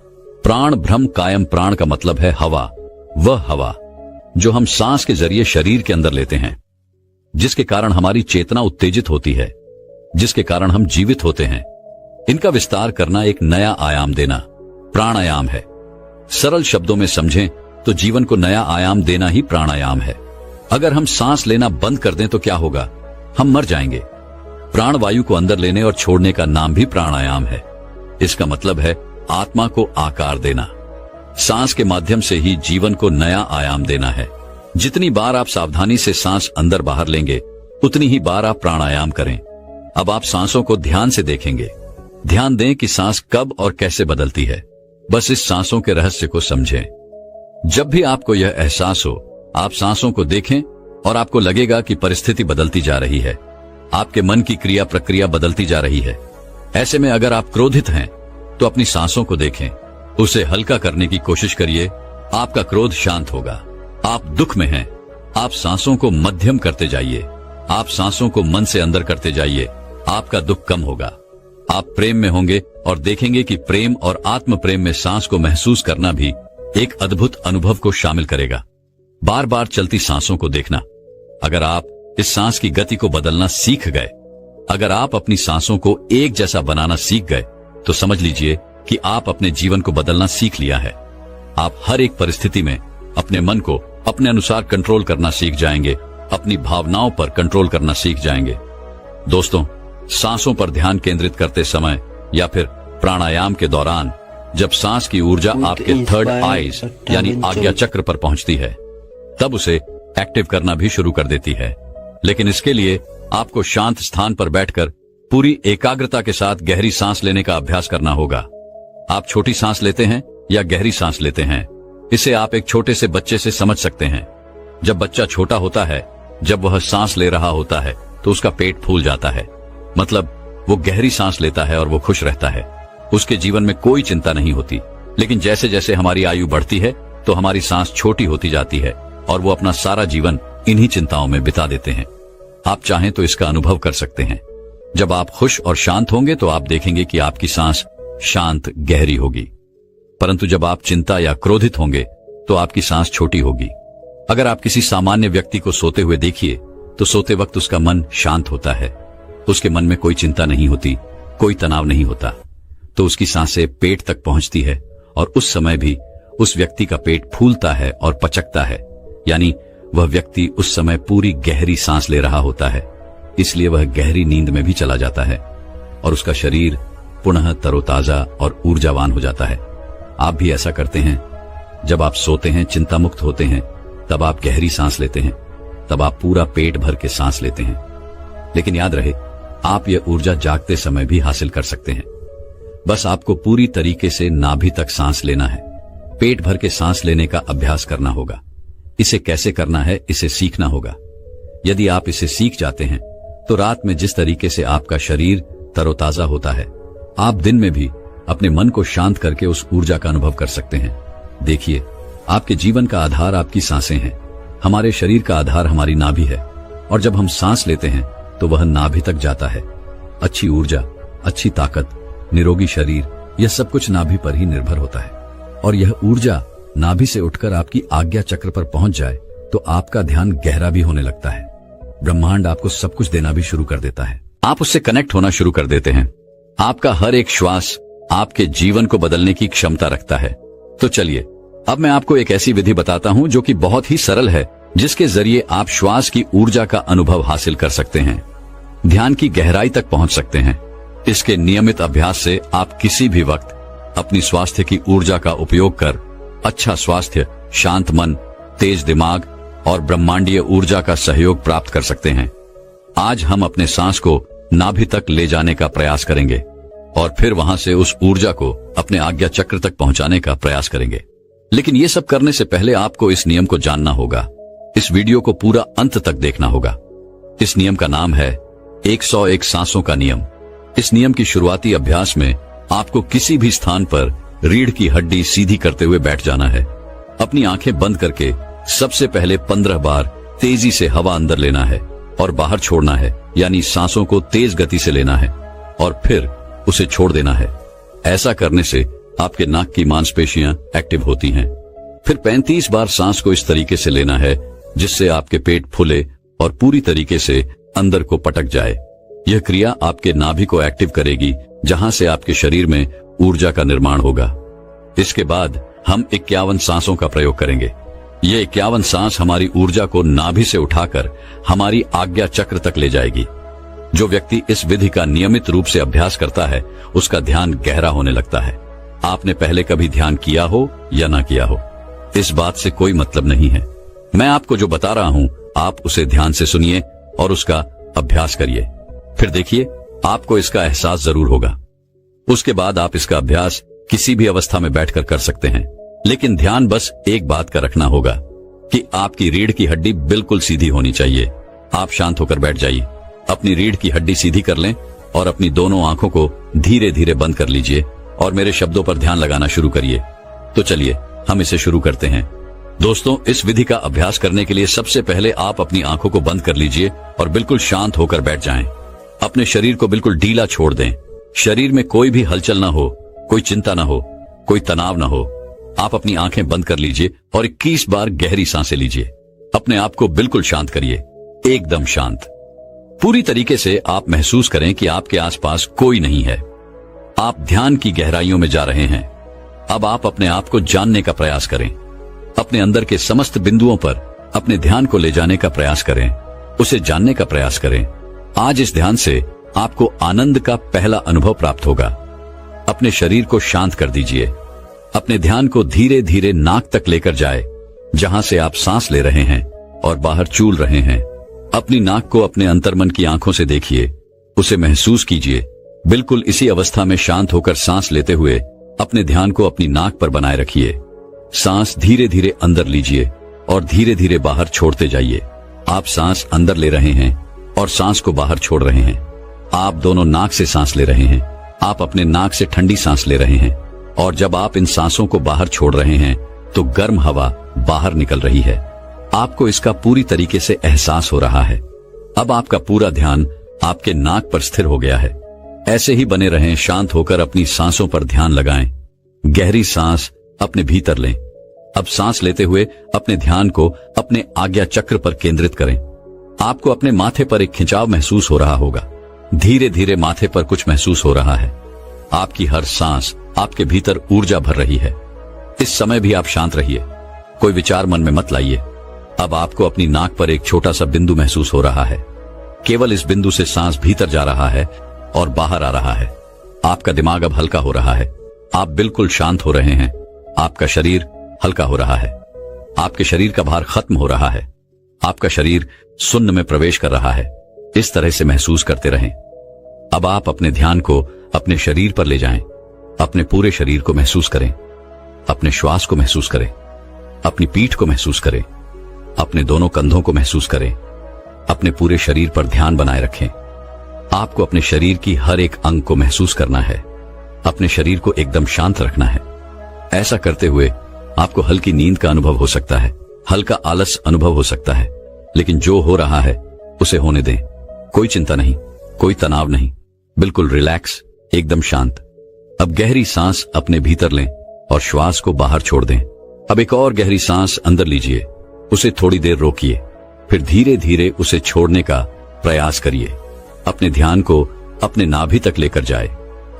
A: प्राण ब्रह्म कायम। प्राण का मतलब है हवा, वह हवा जो हम सांस के जरिए शरीर के अंदर लेते हैं, जिसके कारण हमारी चेतना उत्तेजित होती है, जिसके कारण हम जीवित होते हैं। इनका विस्तार करना, एक नया आयाम देना, प्राणायाम है। सरल शब्दों में समझें तो जीवन को नया आयाम देना ही प्राणायाम है। अगर हम सांस लेना बंद कर दें तो क्या होगा? हम मर जाएंगे। प्राणवायु को अंदर लेने और छोड़ने का नाम भी प्राणायाम है। इसका मतलब है आत्मा को आकार देना। सांस के माध्यम से ही जीवन को नया आयाम देना है। जितनी बार आप सावधानी से सांस अंदर बाहर लेंगे, उतनी ही बार आप प्राणायाम करें। अब आप सांसों को ध्यान से देखेंगे। ध्यान दें कि सांस कब और कैसे बदलती है। बस इस सांसों के रहस्य को समझें। जब भी आपको यह एहसास हो, आप सांसों को देखें और आपको लगेगा कि परिस्थिति बदलती जा रही है, आपके मन की क्रिया प्रक्रिया बदलती जा रही है। ऐसे में अगर आप क्रोधित हैं तो अपनी सांसों को देखें, उसे हल्का करने की कोशिश करिए। आपका क्रोध शांत होगा। आप दुख में हैं, आप सांसों को मध्यम करते जाइए, आप सांसों को मन से अंदर करते जाइए, आपका दुख कम होगा। आप प्रेम में होंगे और देखेंगे कि प्रेम और आत्म प्रेम में सांस को महसूस करना भी एक अद्भुत अनुभव को शामिल करेगा। बार बार चलती सांसों को देखना। अगर आप इस सांस की गति को बदलना सीख गए, अगर आप अपनी सांसों को एक जैसा बनाना सीख गए, तो समझ लीजिए कि आप अपने जीवन को बदलना सीख लिया है। आप हर एक परिस्थिति में अपने मन को अपने अनुसार कंट्रोल करना सीख जाएंगे, अपनी भावनाओं पर कंट्रोल करना सीख जाएंगे। दोस्तों, सांसों पर ध्यान केंद्रित करते समय या फिर प्राणायाम के दौरान जब सांस की ऊर्जा आपके थर्ड आईज यानी आज्ञा चक्र पर पहुंचती है, तब उसे एक्टिव करना भी शुरू कर देती है। लेकिन इसके लिए आपको शांत स्थान पर बैठकर पूरी एकाग्रता के साथ गहरी सांस लेने का अभ्यास करना होगा। आप छोटी सांस लेते हैं या गहरी सांस लेते हैं, इसे आप एक छोटे से बच्चे से समझ सकते हैं। जब बच्चा छोटा होता है, जब वह सांस ले रहा होता है, तो उसका पेट फूल जाता है, मतलब वो गहरी सांस लेता है और वो खुश रहता है। उसके जीवन में कोई चिंता नहीं होती। लेकिन जैसे जैसे हमारी आयु बढ़ती है, तो हमारी सांस छोटी होती जाती है और वो अपना सारा जीवन इन्हीं चिंताओं में बिता देते हैं। आप चाहें तो इसका अनुभव कर सकते हैं। जब आप खुश और शांत होंगे तो आप देखेंगे कि आपकी सांस शांत गहरी होगी, परंतु जब आप चिंता या क्रोधित होंगे तो आपकी सांस छोटी होगी। अगर आप किसी सामान्य व्यक्ति को सोते हुए देखिए, तो सोते वक्त उसका मन शांत होता है, उसके मन में कोई चिंता नहीं होती, कोई तनाव नहीं होता, तो उसकी सांसें पेट तक पहुंचती है और उस समय भी उस व्यक्ति का पेट फूलता है और पचकता है, यानी वह व्यक्ति उस समय पूरी गहरी सांस ले रहा होता है, इसलिए वह गहरी नींद में भी चला जाता है और उसका शरीर पुनः तरोताजा और ऊर्जावान हो जाता है। आप भी ऐसा करते हैं। जब आप सोते हैं, चिंता मुक्त होते हैं, तब आप गहरी सांस लेते हैं, तब आप पूरा पेट भर के सांस लेते हैं। लेकिन याद रहे, आप यह ऊर्जा जागते समय भी हासिल कर सकते हैं। बस आपको पूरी तरीके से नाभि तक सांस लेना है, पेट भर के सांस लेने का अभ्यास करना होगा। इसे कैसे करना है, इसे सीखना होगा। यदि आप इसे सीख जाते हैं, तो रात में जिस तरीके से आपका शरीर तरोताजा होता है, आप दिन में भी अपने मन को शांत करके उस ऊर्जा का अनुभव कर सकते हैं। देखिए, आपके जीवन का आधार आपकी सांसें हैं। हमारे शरीर का आधार हमारी नाभि है और जब हम सांस लेते हैं तो वह नाभि तक जाता है। अच्छी ऊर्जा, अच्छी ताकत, निरोगी शरीर, यह सब कुछ नाभि पर ही निर्भर होता है। और यह ऊर्जा नाभि से उठकर आपकी आज्ञा चक्र पर पहुंच जाए तो आपका ध्यान गहरा भी होने लगता है। ब्रह्मांड आपको सब कुछ देना भी शुरू कर देता है। आप उससे कनेक्ट होना शुरू कर देते हैं। आपका हर एक श्वास आपके जीवन को बदलने की क्षमता रखता है। तो चलिए, अब मैं आपको एक ऐसी विधि बताता हूं जो कि बहुत ही सरल है, जिसके जरिए आप श्वास की ऊर्जा का अनुभव हासिल कर सकते हैं, ध्यान की गहराई तक पहुंच सकते हैं। इसके नियमित अभ्यास से आप किसी भी वक्त अपनी स्वास्थ्य की ऊर्जा का उपयोग कर अच्छा स्वास्थ्य, शांत मन, तेज दिमाग और ब्रह्मांडीय ऊर्जा का सहयोग प्राप्त कर सकते हैं। आज हम अपने सांस को नाभि तक ले जाने का प्रयास करेंगे और फिर वहां से उस ऊर्जा को अपने आज्ञा चक्र तक पहुंचाने का प्रयास करेंगे। लेकिन ये सब करने से पहले आपको इस नियम को जानना होगा। इस वीडियो को पूरा अंत तक देखना होगा। इस नियम का नाम है 101 सांसों का नियम। इस नियम की शुरुआती अभ्यास में आपको किसी भी स्थान पर रीढ़ की हड्डी सीधी करते हुए बैठ जाना है। अपनी आंखें बंद करके सबसे पहले 15 बार तेजी से हवा अंदर लेना है और बाहर छोड़ना है, यानी सांसों को तेज गति से लेना है और फिर उसे छोड़ देना है। ऐसा करने से आपके नाक की मांसपेशियां एक्टिव होती हैं। फिर 35 बार सांस को इस तरीके से लेना है जिससे आपके पेट फूले और पूरी तरीके से अंदर को पटक जाए। यह क्रिया आपके नाभि को एक्टिव करेगी, जहां से आपके शरीर में ऊर्जा का निर्माण होगा। इसके बाद हम 51 सांसों का प्रयोग करेंगे। ये 51 सांस हमारी ऊर्जा को नाभि से उठाकर हमारी आज्ञा चक्र तक ले जाएगी। जो व्यक्ति इस विधि का नियमित रूप से अभ्यास करता है, उसका ध्यान गहरा होने लगता है। आपने पहले कभी ध्यान किया हो या ना किया हो, इस बात से कोई मतलब नहीं है। मैं आपको जो बता रहा हूं, आप उसे ध्यान से सुनिए और उसका अभ्यास करिए। फिर देखिए, आपको इसका एहसास जरूर होगा। उसके बाद आप इसका अभ्यास किसी भी अवस्था में बैठकर कर सकते हैं। लेकिन ध्यान बस एक बात का रखना होगा कि आपकी रीढ़ की हड्डी बिल्कुल सीधी होनी चाहिए। आप शांत होकर बैठ जाइए, अपनी रीढ़ की हड्डी सीधी कर लें और अपनी दोनों आंखों को धीरे धीरे बंद कर लीजिए और मेरे शब्दों पर ध्यान लगाना शुरू करिए। तो चलिए, हम इसे शुरू करते हैं। दोस्तों, इस विधि का अभ्यास करने के लिए सबसे पहले आप अपनी आंखों को बंद कर लीजिए और बिल्कुल शांत होकर बैठ जाएं। अपने शरीर को बिल्कुल ढीला छोड़ दें। शरीर में कोई भी हलचल ना हो, कोई चिंता ना हो, कोई तनाव ना हो। आप अपनी आंखें बंद कर लीजिए और 21 बार गहरी सांसें लीजिए। अपने आप को बिल्कुल शांत करिए, एकदम शांत। पूरी तरीके से आप महसूस करें कि आपके आसपास कोई नहीं है। आप ध्यान की गहराइयों में जा रहे हैं। अब आप अपने आप को जानने का प्रयास करें। अपने अंदर के समस्त बिंदुओं पर अपने ध्यान को ले जाने का प्रयास करें, उसे जानने का प्रयास करें। आज इस ध्यान से आपको आनंद का पहला अनुभव प्राप्त होगा। अपने शरीर को शांत कर दीजिए। अपने ध्यान को धीरे धीरे नाक तक लेकर जाए, जहां से आप सांस ले रहे हैं और बाहर चूल रहे हैं। अपनी नाक को अपने अंतर्मन की आंखों से देखिए, उसे महसूस कीजिए। बिल्कुल इसी अवस्था में शांत होकर सांस लेते हुए अपने ध्यान को अपनी नाक पर बनाए रखिए। सांस धीरे धीरे अंदर लीजिए और धीरे धीरे बाहर छोड़ते जाइए। आप सांस अंदर ले रहे हैं और सांस को बाहर छोड़ रहे हैं। आप दोनों नाक से सांस ले रहे हैं। आप अपने नाक से ठंडी सांस ले रहे हैं और जब आप इन सांसों को बाहर छोड़ रहे हैं तो गर्म हवा बाहर निकल रही है। आपको इसका पूरी तरीके से एहसास हो रहा है। अब आपका पूरा ध्यान आपके नाक पर स्थिर हो गया है। ऐसे ही बने रहें। शांत होकर अपनी सांसों पर ध्यान लगाएं। गहरी सांस अपने भीतर लें। अब सांस लेते हुए अपने ध्यान को अपने आज्ञा चक्र पर केंद्रित करें। आपको अपने माथे पर एक खिंचाव महसूस हो रहा होगा। धीरे धीरे माथे पर कुछ महसूस हो रहा है। आपकी हर सांस आपके भीतर ऊर्जा भर रही है। इस समय भी आप शांत रहिए, कोई विचार मन में मत लाइए। अब आपको अपनी नाक पर एक छोटा सा बिंदु महसूस हो रहा है। केवल इस बिंदु से सांस भीतर जा रहा है और बाहर आ रहा है। आपका दिमाग अब हल्का हो रहा है। आप बिल्कुल शांत हो रहे हैं। आपका शरीर हल्का हो रहा है। आपके शरीर का भार खत्म हो रहा है। आपका शरीर शून्य में प्रवेश कर रहा है। इस तरह से महसूस करते रहें। अब आप अपने ध्यान को अपने शरीर पर ले जाएं। अपने पूरे शरीर को महसूस करें। अपने श्वास को महसूस करें। अपनी पीठ को महसूस करें। अपने दोनों कंधों को महसूस करें। अपने पूरे शरीर पर ध्यान बनाए रखें। आपको अपने शरीर की हर एक अंग को महसूस करना है। अपने शरीर को एकदम शांत रखना है। ऐसा करते हुए आपको हल्की नींद का अनुभव हो सकता है, हल्का आलस अनुभव हो सकता है, लेकिन जो हो रहा है उसे होने दें। कोई चिंता नहीं, कोई तनाव नहीं, बिल्कुल रिलैक्स, एकदम शांत। अब गहरी सांस अपने भीतर लें और श्वास को बाहर छोड़ दें। अब एक और गहरी सांस अंदर लीजिए, उसे थोड़ी देर रोकिए, फिर धीरे धीरे उसे छोड़ने का प्रयास करिए। अपने ध्यान को अपने नाभि तक लेकर जाए।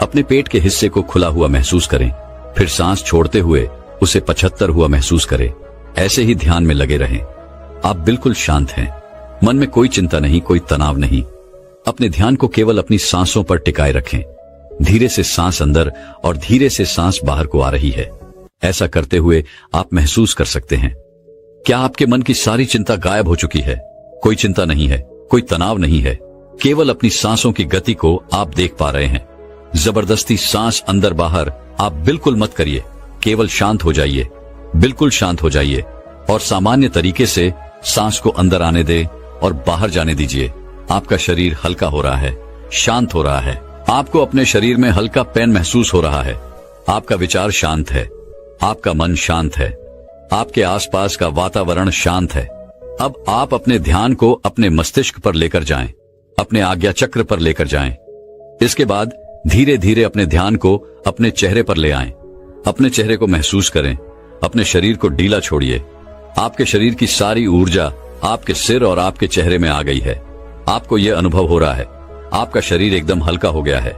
A: अपने पेट के हिस्से को खुला हुआ महसूस करें, फिर सांस छोड़ते हुए उसे 75 हुआ महसूस करें। ऐसे ही ध्यान में लगे रहें। आप बिल्कुल शांत हैं। मन में कोई चिंता नहीं, कोई तनाव नहीं। अपने ध्यान को केवल अपनी सांसों पर टिकाए रखें। धीरे से सांस अंदर और धीरे से सांस बाहर को आ रही है। ऐसा करते हुए आप महसूस कर सकते हैं क्या आपके मन की सारी चिंता गायब हो चुकी है। कोई चिंता नहीं है, कोई तनाव नहीं है। केवल अपनी सांसों की गति को आप देख पा रहे हैं। जबरदस्ती सांस अंदर बाहर आप बिल्कुल मत करिए। केवल शांत हो जाइए, बिल्कुल शांत हो जाइए और सामान्य तरीके से सांस को अंदर आने दे और बाहर जाने दीजिए। आपका शरीर हल्का हो रहा है, शांत हो रहा है। आपको अपने शरीर में हल्का पेन महसूस हो रहा है। आपका विचार शांत है, आपका मन शांत है, आपके आसपास का वातावरण शांत है। अब आप अपने ध्यान को अपने मस्तिष्क पर लेकर जाएं, अपने आज्ञा चक्र पर लेकर जाएं। इसके बाद धीरे धीरे अपने ध्यान को अपने चेहरे पर ले आएं। अपने चेहरे को महसूस करें। अपने शरीर को ढीला छोड़िए। आपके शरीर की सारी ऊर्जा आपके सिर और आपके चेहरे में आ गई है। आपको यह अनुभव हो रहा है, आपका शरीर एकदम हल्का हो गया है।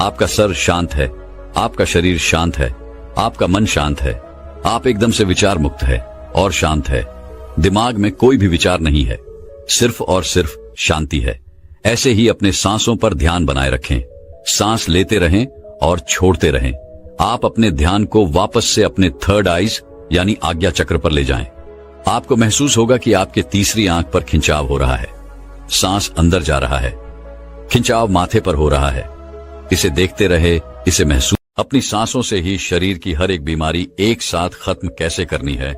A: आपका सर शांत है, आपका शरीर शांत है, आपका मन शांत है। आप एकदम से विचार मुक्त है और शांत है। दिमाग में कोई भी विचार नहीं है, सिर्फ और सिर्फ शांति है। ऐसे ही अपने सांसों पर ध्यान बनाए रखें। सांस लेते रहें और छोड़ते रहें। आप अपने ध्यान को वापस से अपने थर्ड आईज यानी आज्ञा चक्र पर ले जाएं। आपको महसूस होगा कि आपके तीसरी आंख पर खिंचाव हो रहा है। सांस अंदर जा रहा है, खिंचाव माथे पर हो रहा है। इसे देखते रहे, इसे महसूस। अपनी सांसों से ही शरीर की हर एक बीमारी एक साथ खत्म कैसे करनी है,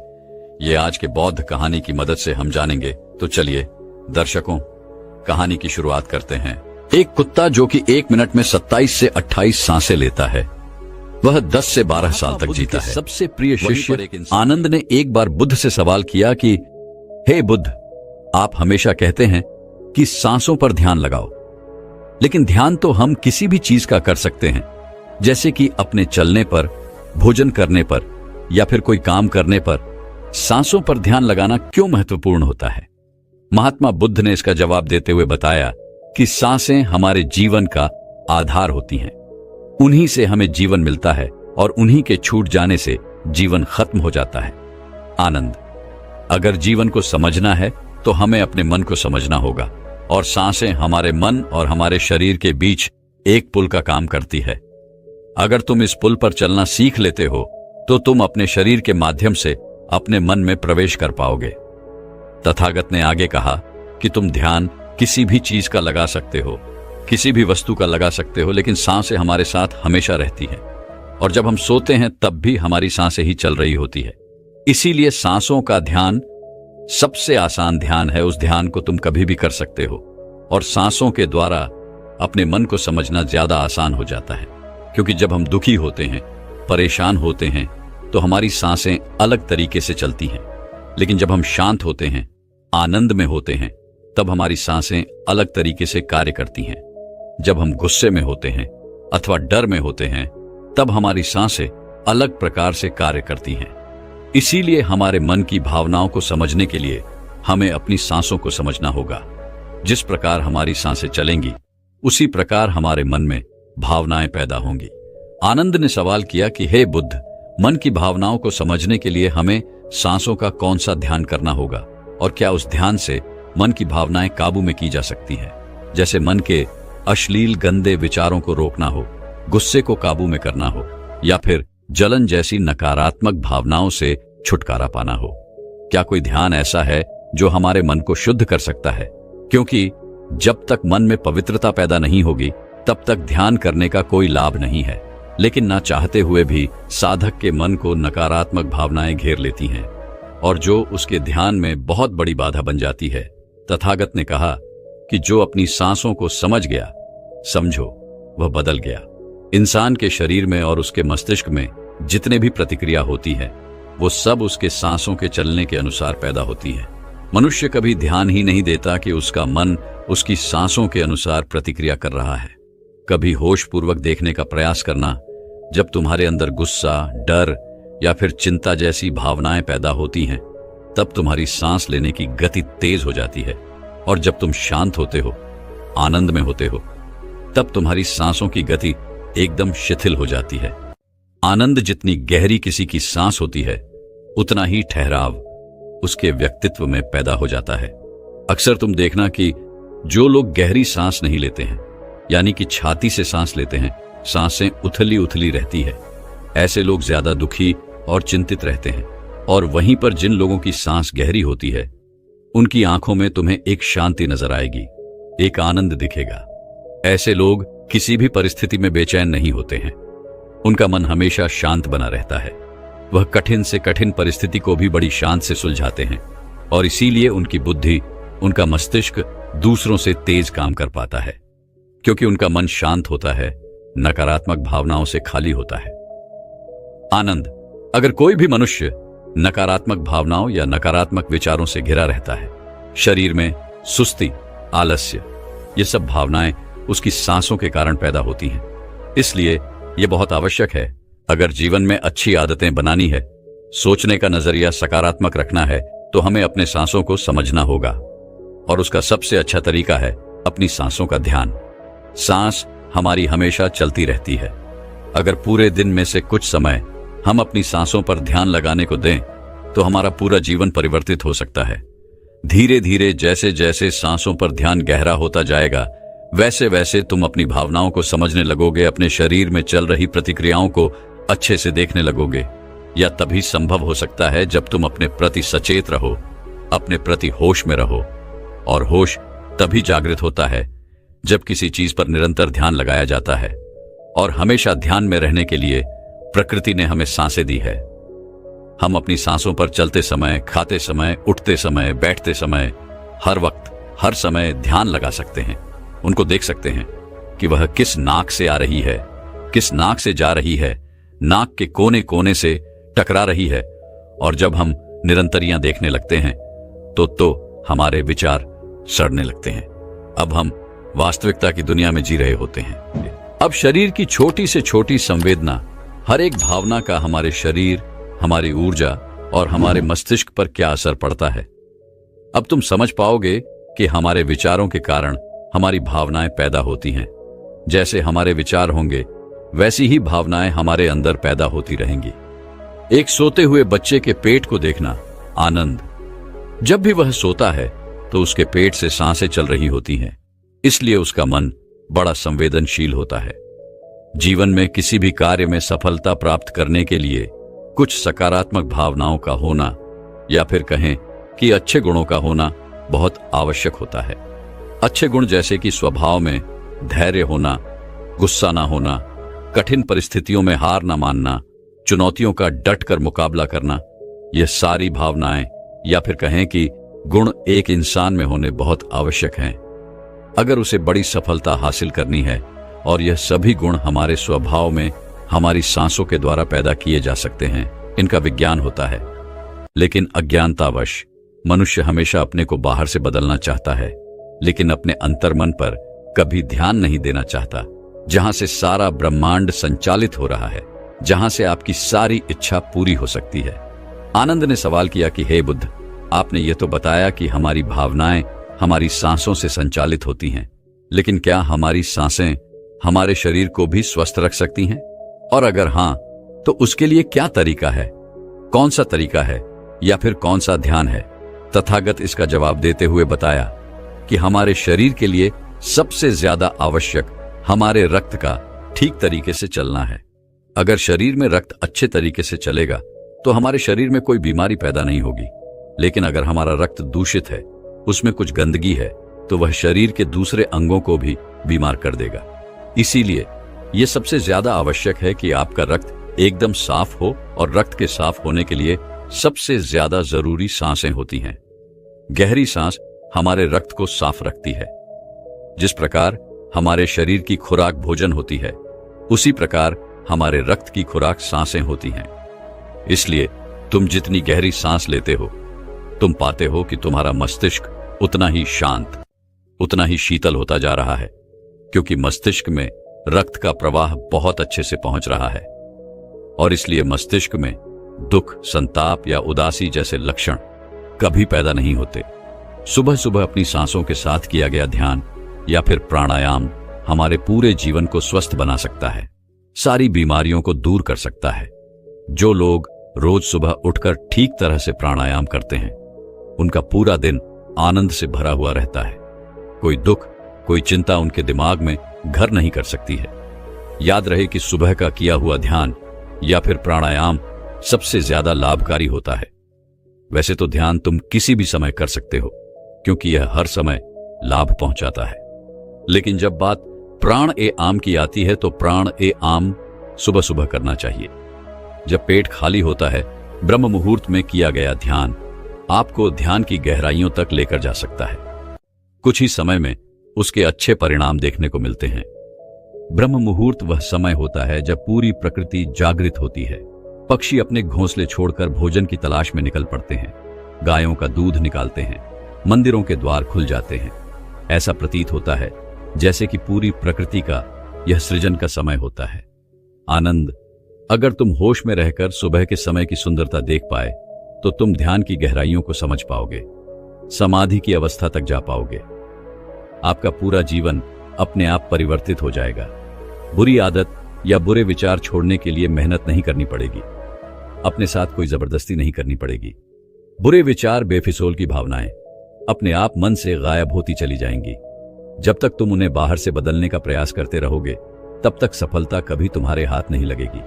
A: ये आज के बौद्ध कहानी की मदद से हम जानेंगे। तो चलिए दर्शकों, कहानी की शुरुआत करते हैं। एक कुत्ता जो कि 1 मिनट में 27 से 28 सांसें लेता है। वह 10 से 12 साल तक जीता है। सबसे प्रिय शिष्य आनंद ने एक बार बुद्ध से सवाल किया कि हे बुद्ध, आप हमेशा कहते हैं कि सांसों पर ध्यान लगाओ, लेकिन ध्यान तो हम किसी भी चीज का कर सकते हैं, जैसे कि अपने चलने पर, भोजन करने पर या फिर कोई काम करने पर। सांसों पर ध्यान लगाना क्यों महत्वपूर्ण होता है? महात्मा बुद्ध ने इसका जवाब देते हुए बताया कि सांसें हमारे जीवन का आधार होती हैं। उन्हीं से हमें जीवन मिलता है और उन्हीं के छूट जाने से जीवन खत्म हो जाता है। आनंद, अगर जीवन को समझना है तो हमें अपने मन को समझना होगा, और सांसें हमारे मन और हमारे शरीर के बीच एक पुल का काम करती है। अगर तुम इस पुल पर चलना सीख लेते हो तो तुम अपने शरीर के माध्यम से अपने मन में प्रवेश कर पाओगे। तथागत ने आगे कहा कि तुम ध्यान किसी भी चीज का लगा सकते हो, किसी भी वस्तु का लगा सकते हो, लेकिन सांसें हमारे साथ हमेशा रहती हैं, और जब हम सोते हैं तब भी हमारी सांसें ही चल रही होती है। इसीलिए सांसों का ध्यान सबसे आसान ध्यान है। उस ध्यान को तुम कभी भी कर सकते हो, और सांसों के द्वारा अपने मन को समझना ज्यादा आसान हो जाता है, क्योंकि जब हम दुखी होते हैं, परेशान होते हैं, तो हमारी सांसें अलग तरीके से चलती हैं, लेकिन जब हम शांत होते हैं, आनंद में होते हैं, तब हमारी सांसें अलग तरीके से कार्य करती हैं। जब हम गुस्से में होते हैं अथवा डर में होते हैं, तब हमारी सांसें अलग प्रकार से कार्य करती हैं। इसीलिए हमारे मन की भावनाओं को समझने के लिए हमें अपनी सांसों को समझना होगा। जिस प्रकार हमारी सांसें चलेंगी, उसी प्रकार हमारे मन में भावनाएं पैदा होंगी। आनंद ने सवाल किया कि हे बुद्ध, मन की भावनाओं को समझने के लिए हमें सांसों का कौन सा ध्यान करना होगा, और क्या उस ध्यान से मन की भावनाएं काबू में की जा सकती हैं? जैसे मन के अश्लील गंदे विचारों को रोकना हो, गुस्से को काबू में करना हो, या फिर जलन जैसी नकारात्मक भावनाओं से छुटकारा पाना हो। क्या कोई ध्यान ऐसा है जो हमारे मन को शुद्ध कर सकता है? क्योंकि जब तक मन में पवित्रता पैदा नहीं होगी, तब तक ध्यान करने का कोई लाभ नहीं है। लेकिन ना चाहते हुए भी साधक के मन को नकारात्मक भावनाएं घेर लेती हैं, और जो उसके ध्यान में बहुत बड़ी बाधा बन जाती है। तथागत ने कहा कि जो अपनी सांसों को समझ गया, समझो वह बदल गया। इंसान के शरीर में और उसके मस्तिष्क में जितने भी प्रतिक्रिया होती है, वो सब उसके सांसों के चलने के अनुसार पैदा होती है। मनुष्य कभी ध्यान ही नहीं देता कि उसका मन उसकी सांसों के अनुसार प्रतिक्रिया कर रहा है। कभी होशपूर्वक देखने का प्रयास करना। जब तुम्हारे अंदर गुस्सा, डर या फिर चिंता जैसी भावनाएं पैदा होती हैं, तब तुम्हारी सांस लेने की गति तेज हो जाती है, और जब तुम शांत होते हो, आनंद में होते हो, तब तुम्हारी सांसों की गति एकदम शिथिल हो जाती है। आनंद जितनी गहरी किसी की सांस होती है, उतना ही ठहराव उसके व्यक्तित्व में पैदा हो जाता है। अक्सर तुम देखना कि जो लोग गहरी सांस नहीं लेते हैं, यानी कि छाती से सांस लेते हैं, सांसें उथली उथली रहती है, ऐसे लोग ज्यादा दुखी और चिंतित रहते हैं। और वहीं पर जिन लोगों की सांस गहरी होती है, उनकी आंखों में तुम्हें एक शांति नजर आएगी, एक आनंद दिखेगा। ऐसे लोग किसी भी परिस्थिति में बेचैन नहीं होते हैं, उनका मन हमेशा शांत बना रहता है। वह कठिन से कठिन परिस्थिति को भी बड़ी शांत से सुलझाते हैं, और इसीलिए उनकी बुद्धि, उनका मस्तिष्क दूसरों से तेज काम कर पाता है, क्योंकि उनका मन शांत होता है, नकारात्मक भावनाओं से खाली होता है। आनंद, अगर कोई भी मनुष्य नकारात्मक भावनाओं या नकारात्मक विचारों से घिरा रहता है, शरीर में सुस्ती, आलस्य, ये सब भावनाएं उसकी सांसों के कारण पैदा होती हैं। इसलिए यह बहुत आवश्यक है, अगर जीवन में अच्छी आदतें बनानी है, सोचने का नजरिया सकारात्मक रखना है, तो हमें अपने सांसों को समझना होगा, और उसका सबसे अच्छा तरीका है अपनी सांसों का ध्यान। सांस हमारी हमेशा चलती रहती है। अगर पूरे दिन में से कुछ समय हम अपनी सांसों पर ध्यान लगाने को दें, तो हमारा पूरा जीवन परिवर्तित हो सकता है। धीरे धीरे जैसे जैसे सांसों पर ध्यान गहरा होता जाएगा, वैसे वैसे तुम अपनी भावनाओं को समझने लगोगे, अपने शरीर में चल रही प्रतिक्रियाओं को अच्छे से देखने लगोगे। यह तभी संभव हो सकता है जब तुम अपने प्रति सचेत रहो, अपने प्रति होश में रहो, और होश तभी जागृत होता है जब किसी चीज पर निरंतर ध्यान लगाया जाता है। और हमेशा ध्यान में रहने के लिए प्रकृति ने हमें सांसें दी है। हम अपनी सांसों पर चलते समय, खाते समय, उठते समय, बैठते समय, हर वक्त, हर समय ध्यान लगा सकते हैं। उनको देख सकते हैं कि वह किस नाक से आ रही है, किस नाक से जा रही है, नाक के कोने कोने से टकरा रही है, और जब हम निरंतरियां देखने लगते हैं तो हमारे विचार सड़ने लगते हैं। अब हम वास्तविकता की दुनिया में जी रहे होते हैं। अब शरीर की छोटी से छोटी संवेदना, हर एक भावना का हमारे शरीर, हमारी ऊर्जा और हमारे मस्तिष्क पर क्या असर पड़ता है। अब तुम समझ पाओगे कि हमारे विचारों के कारण हमारी भावनाएं पैदा होती हैं। जैसे हमारे विचार होंगे वैसी ही भावनाएं हमारे अंदर पैदा होती रहेंगी। एक सोते हुए बच्चे के पेट को देखना, आनंद। जब भी वह सोता है तो उसके पेट से सांसें चल रही होती हैं, इसलिए उसका मन बड़ा संवेदनशील होता है। जीवन में किसी भी कार्य में सफलता प्राप्त करने के लिए कुछ सकारात्मक भावनाओं का होना, या फिर कहें कि अच्छे गुणों का होना बहुत आवश्यक होता है। अच्छे गुण जैसे कि स्वभाव में धैर्य होना, गुस्सा ना होना, कठिन परिस्थितियों में हार ना मानना, चुनौतियों का डट कर मुकाबला करना, ये सारी भावनाएं या फिर कहें कि गुण एक इंसान में होने बहुत आवश्यक हैं अगर उसे बड़ी सफलता हासिल करनी है। और यह सभी गुण हमारे स्वभाव में हमारी सांसों के द्वारा पैदा किए जा सकते हैं। इनका विज्ञान होता है, लेकिन अज्ञानतावश मनुष्य हमेशा अपने को बाहर से बदलना चाहता है, लेकिन अपने अंतर्मन पर कभी ध्यान नहीं देना चाहता, जहां से सारा ब्रह्मांड संचालित हो रहा है, जहां से आपकी सारी इच्छा पूरी हो सकती है। आनंद ने सवाल किया कि हे बुद्ध, आपने ये तो बताया कि हमारी भावनाएं हमारी सांसों से संचालित होती हैं, लेकिन क्या हमारी सांसें हमारे शरीर को भी स्वस्थ रख सकती हैं? और अगर हां, तो उसके लिए क्या तरीका है? कौन सा तरीका है या फिर कौन सा ध्यान है? तथागत इसका जवाब देते हुए बताया कि हमारे शरीर के लिए सबसे ज्यादा आवश्यक हमारे रक्त का ठीक तरीके से चलना है। अगर शरीर में रक्त अच्छे तरीके से चलेगा तो हमारे शरीर में कोई बीमारी पैदा नहीं होगी, लेकिन अगर हमारा रक्त दूषित है, उसमें कुछ गंदगी है, तो वह शरीर के दूसरे अंगों को भी बीमार कर देगा। इसीलिए यह सबसे ज्यादा आवश्यक है कि आपका रक्त एकदम साफ हो, और रक्त के साफ होने के लिए सबसे ज्यादा जरूरी सांसें होती हैं। गहरी सांस हमारे रक्त को साफ रखती है। जिस प्रकार हमारे शरीर की खुराक भोजन होती है, उसी प्रकार हमारे रक्त की खुराक सांसें होती हैं। इसलिए तुम जितनी गहरी सांस लेते हो, तुम पाते हो कि तुम्हारा मस्तिष्क उतना ही शांत, उतना ही शीतल होता जा रहा है, क्योंकि मस्तिष्क में रक्त का प्रवाह बहुत अच्छे से पहुंच रहा है। और इसलिए मस्तिष्क में दुख, संताप या उदासी जैसे लक्षण कभी पैदा नहीं होते। सुबह सुबह अपनी सांसों के साथ किया गया ध्यान या फिर प्राणायाम हमारे पूरे जीवन को स्वस्थ बना सकता है, सारी बीमारियों को दूर कर सकता है। जो लोग रोज सुबह उठकर ठीक तरह से प्राणायाम करते हैं, उनका पूरा दिन आनंद से भरा हुआ रहता है। कोई दुख, कोई चिंता उनके दिमाग में घर नहीं कर सकती है। याद रहे कि सुबह का किया हुआ ध्यान या फिर प्राणायाम सबसे ज्यादा लाभकारी होता है। वैसे तो ध्यान तुम किसी भी समय कर सकते हो, क्योंकि यह हर समय लाभ पहुंचाता है। लेकिन जब बात प्राण ए आम की आती है, तो प्राण ए आम सुबह सुबह करना चाहिए। जब पेट खाली होता है, ब्रह्म मुहूर्त में किया गया ध्यान आपको ध्यान की गहराइयों तक लेकर जा सकता है। कुछ ही समय में उसके अच्छे परिणाम देखने को मिलते हैं। ब्रह्म मुहूर्त वह समय होता है जब पूरी प्रकृति जागृत होती है। पक्षी अपने घोंसले छोड़कर भोजन की तलाश में निकल पड़ते हैं, गायों का दूध निकालते हैं, मंदिरों के द्वार खुल जाते हैं। ऐसा प्रतीत होता है जैसे कि पूरी प्रकृति का यह सृजन का समय होता है। आनंद, अगर तुम होश में रहकर सुबह के समय की सुंदरता देख पाए, तो तुम ध्यान की गहराइयों को समझ पाओगे, समाधि की अवस्था तक जा पाओगे। आपका पूरा जीवन अपने आप परिवर्तित हो जाएगा। बुरी आदत या बुरे विचार छोड़ने के लिए मेहनत नहीं करनी पड़ेगी, अपने साथ कोई जबरदस्ती नहीं करनी पड़ेगी। बुरे विचार, बेफिजूल की भावनाएं अपने आप मन से गायब होती चली जाएंगी। जब तक तुम उन्हें बाहर से बदलने का प्रयास करते रहोगे, तब तक सफलता कभी तुम्हारे हाथ नहीं लगेगी।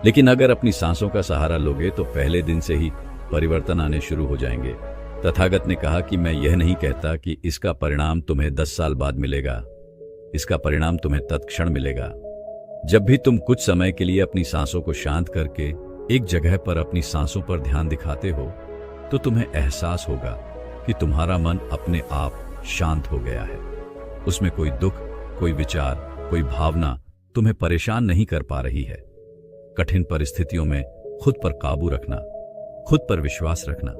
A: लेकिन अगर अपनी सांसों का सहारा लोगे, तो पहले दिन से ही परिवर्तन आने शुरू हो जाएंगे। तथागत ने कहा कि मैं यह नहीं कहता कि इसका परिणाम तुम्हें 10 साल बाद मिलेगा, इसका परिणाम तुम्हें तत्क्षण मिलेगा। जब भी तुम कुछ समय के लिए अपनी सांसों को शांत करके एक जगह पर अपनी सांसों पर ध्यान दिखाते हो, तो तुम्हें एहसास होगा कि तुम्हारा मन अपने आप शांत हो गया है। उसमें कोई दुख, कोई विचार, कोई भावना तुम्हें परेशान नहीं कर पा रही है।
B: कठिन परिस्थितियों में खुद पर काबू रखना, खुद पर विश्वास रखना,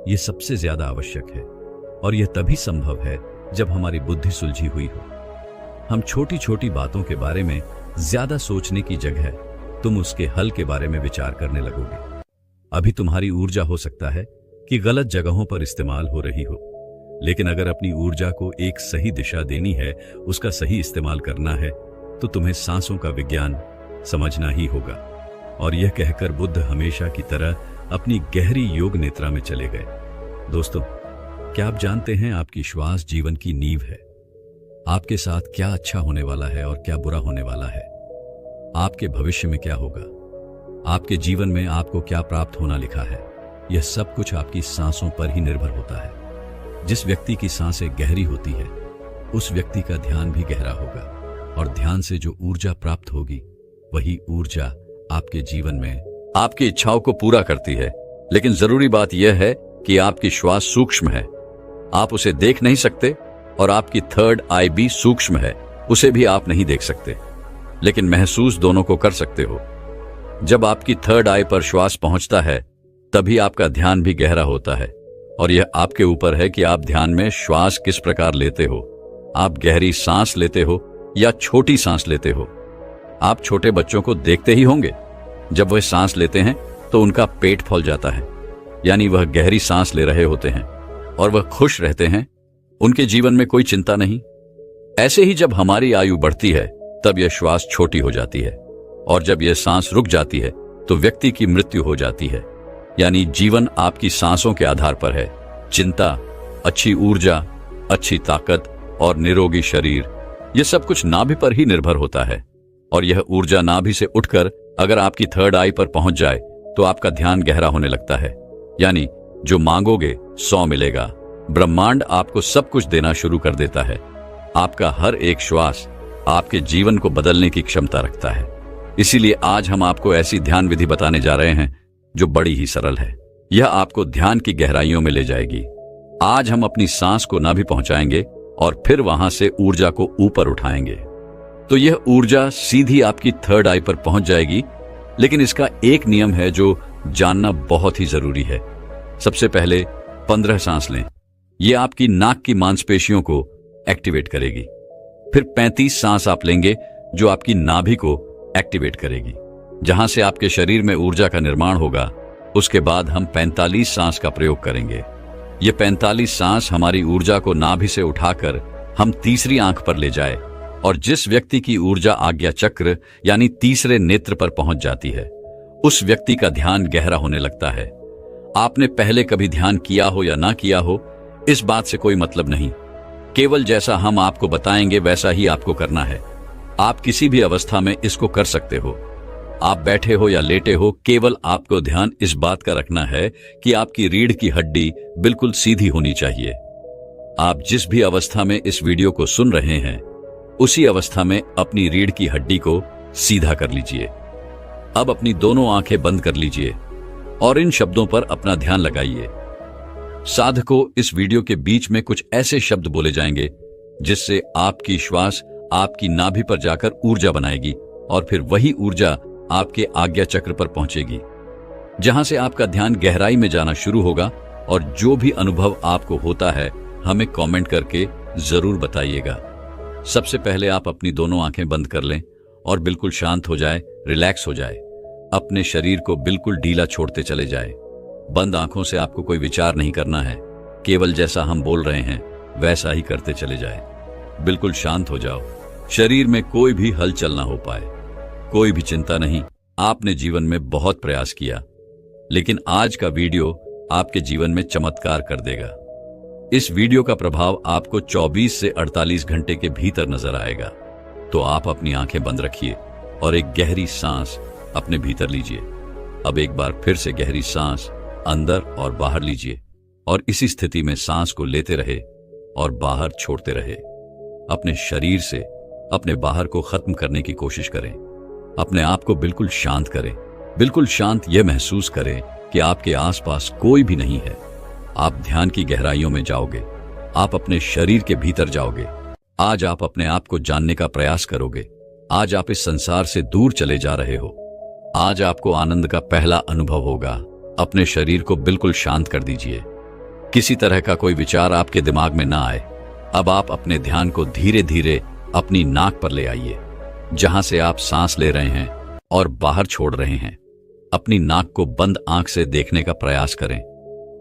B: यह सबसे ज्यादा आवश्यक है। और यह तभी संभव है जब हमारी बुद्धि सुलझी हुई हो। हम छोटी छोटी बातों के बारे में ज्यादा सोचने की जगह तुम उसके हल के बारे में विचार करने लगोगे। अभी तुम्हारी ऊर्जा हो सकता है कि गलत जगहों पर इस्तेमाल हो रही हो, लेकिन अगर अपनी ऊर्जा को एक सही दिशा देनी है, उसका सही इस्तेमाल करना है, तो तुम्हें सांसों का विज्ञान समझना ही होगा। और यह कहकर बुद्ध हमेशा की तरह अपनी गहरी योग निद्रा में चले गए। दोस्तों, क्या आप जानते हैं आपकी श्वास जीवन की नींव है। आपके साथ क्या अच्छा होने वाला है और क्या बुरा होने वाला है, आपके भविष्य में क्या होगा, आपके जीवन में आपको क्या प्राप्त होना लिखा है, यह सब कुछ आपकी सांसों पर ही निर्भर होता है। जिस व्यक्ति की सांसें गहरी होती है, उस व्यक्ति का ध्यान भी गहरा होगा, और ध्यान से जो ऊर्जा प्राप्त होगी, वही ऊर्जा आपके जीवन में
A: आपकी इच्छाओं को पूरा करती है। लेकिन जरूरी बात यह है कि आपकी श्वास सूक्ष्म है, आप उसे देख नहीं सकते, और आपकी थर्ड आई भी सूक्ष्म है, उसे भी आप नहीं देख सकते, लेकिन महसूस दोनों को कर सकते हो। जब आपकी थर्ड आई पर श्वास पहुंचता है, तभी आपका ध्यान भी गहरा होता है, और यह आपके ऊपर है कि आप ध्यान में श्वास किस प्रकार लेते हो। आप गहरी सांस लेते हो या छोटी सांस लेते हो। आप छोटे बच्चों को देखते ही होंगे, जब वह सांस लेते हैं तो उनका पेट फूल जाता है, यानी वह गहरी सांस ले रहे होते हैं और वह खुश रहते हैं, उनके जीवन में कोई चिंता नहीं। ऐसे ही जब हमारी आयु बढ़ती है, तब यह श्वास छोटी हो जाती है, और जब यह सांस रुक जाती है तो व्यक्ति की मृत्यु हो जाती है। यानी जीवन आपकी सांसों के आधार पर है। चिंता, अच्छी ऊर्जा, अच्छी ताकत और निरोगी शरीर, यह सब कुछ नाभि पर ही निर्भर होता है। और यह ऊर्जा नाभि से उठकर अगर आपकी थर्ड आई पर पहुंच जाए तो आपका ध्यान गहरा होने लगता है। यानी जो मांगोगे 100 मिलेगा। ब्रह्मांड आपको सब कुछ देना शुरू कर देता है। आपका हर एक श्वास आपके जीवन को बदलने की क्षमता रखता है। इसीलिए आज हम आपको ऐसी ध्यान विधि बताने जा रहे हैं जो बड़ी ही सरल है। यह आपको ध्यान की गहराइयों में ले जाएगी। आज हम अपनी सांस को नाभि पहुंचाएंगे और फिर वहां से ऊर्जा को ऊपर उठाएंगे। तो यह ऊर्जा सीधी आपकी थर्ड आई पर पहुंच जाएगी। लेकिन इसका एक नियम है जो जानना बहुत ही जरूरी है। सबसे पहले 15 सांस लें, यह आपकी नाक की मांसपेशियों को एक्टिवेट करेगी। फिर 35 सांस आप लेंगे जो आपकी नाभि को एक्टिवेट करेगी, जहां से आपके शरीर में ऊर्जा का निर्माण होगा। उसके बाद हम 45 सांस का प्रयोग करेंगे। ये 45 सांस हमारी ऊर्जा को नाभि से उठाकर हम तीसरी आंख पर ले जाए, और जिस व्यक्ति की ऊर्जा आज्ञा चक्र यानी तीसरे नेत्र पर पहुंच जाती है, उस व्यक्ति का ध्यान गहरा होने लगता है। आपने पहले कभी ध्यान किया हो या ना किया हो, इस बात से कोई मतलब नहीं। केवल जैसा हम आपको बताएंगे वैसा ही आपको करना है। आप किसी भी अवस्था में इसको कर सकते हो। आप बैठे हो या लेटे हो, केवल आपको ध्यान इस बात का रखना है कि आपकी रीढ़ की हड्डी बिल्कुल सीधी होनी चाहिए। आप जिस भी अवस्था में इस वीडियो को सुन रहे हैं, उसी अवस्था में अपनी रीढ़ की हड्डी को सीधा कर लीजिए। अब अपनी दोनों आंखें बंद कर लीजिए और इन शब्दों पर अपना ध्यान लगाइए। साधकों, इस वीडियो के बीच में कुछ ऐसे शब्द बोले जाएंगे जिससे आपकी श्वास आपकी नाभि पर जाकर ऊर्जा बनाएगी, और फिर वही ऊर्जा आपके आज्ञा चक्र पर पहुंचेगी, जहां से आपका ध्यान गहराई में जाना शुरू होगा। और जो भी अनुभव आपको होता है, हमें कमेंट करके जरूर बताइएगा। सबसे पहले आप अपनी दोनों आंखें बंद कर लें और बिल्कुल शांत हो जाए, रिलैक्स हो जाए। अपने शरीर को बिल्कुल ढीला छोड़ते चले जाए। बंद आंखों से आपको कोई विचार नहीं करना है, केवल जैसा हम बोल रहे हैं वैसा ही करते चले जाए। बिल्कुल शांत हो जाओ। शरीर में कोई भी हलचल ना हो पाए। कोई भी चिंता नहीं। आपने जीवन में बहुत प्रयास किया, लेकिन आज का वीडियो आपके जीवन में चमत्कार कर देगा। इस वीडियो का प्रभाव आपको 24 से 48 घंटे के भीतर नजर आएगा। तो आप अपनी आंखें बंद रखिए और एक गहरी सांस अपने भीतर लीजिए। अब एक बार फिर से गहरी सांस अंदर और बाहर लीजिए, और इसी स्थिति में सांस को लेते रहे और बाहर छोड़ते रहे। अपने शरीर से अपने बाहर को खत्म करने की कोशिश करें। अपने आप को बिल्कुल शांत करें। बिल्कुल शांत यह महसूस करें कि आपके आसपास कोई भी नहीं है। आप ध्यान की गहराइयों में जाओगे। आप अपने शरीर के भीतर जाओगे। आज आप अपने आप को जानने का प्रयास करोगे। आज आप इस संसार से दूर चले जा रहे हो। आज आपको आनंद का पहला अनुभव होगा। अपने शरीर को बिल्कुल शांत कर दीजिए। किसी तरह का कोई विचार आपके दिमाग में ना आए। अब आप अपने ध्यान को धीरे धीरे अपनी नाक पर ले आइए, जहां से आप सांस ले रहे हैं और बाहर छोड़ रहे हैं। अपनी नाक को बंद आंख से देखने का प्रयास करें।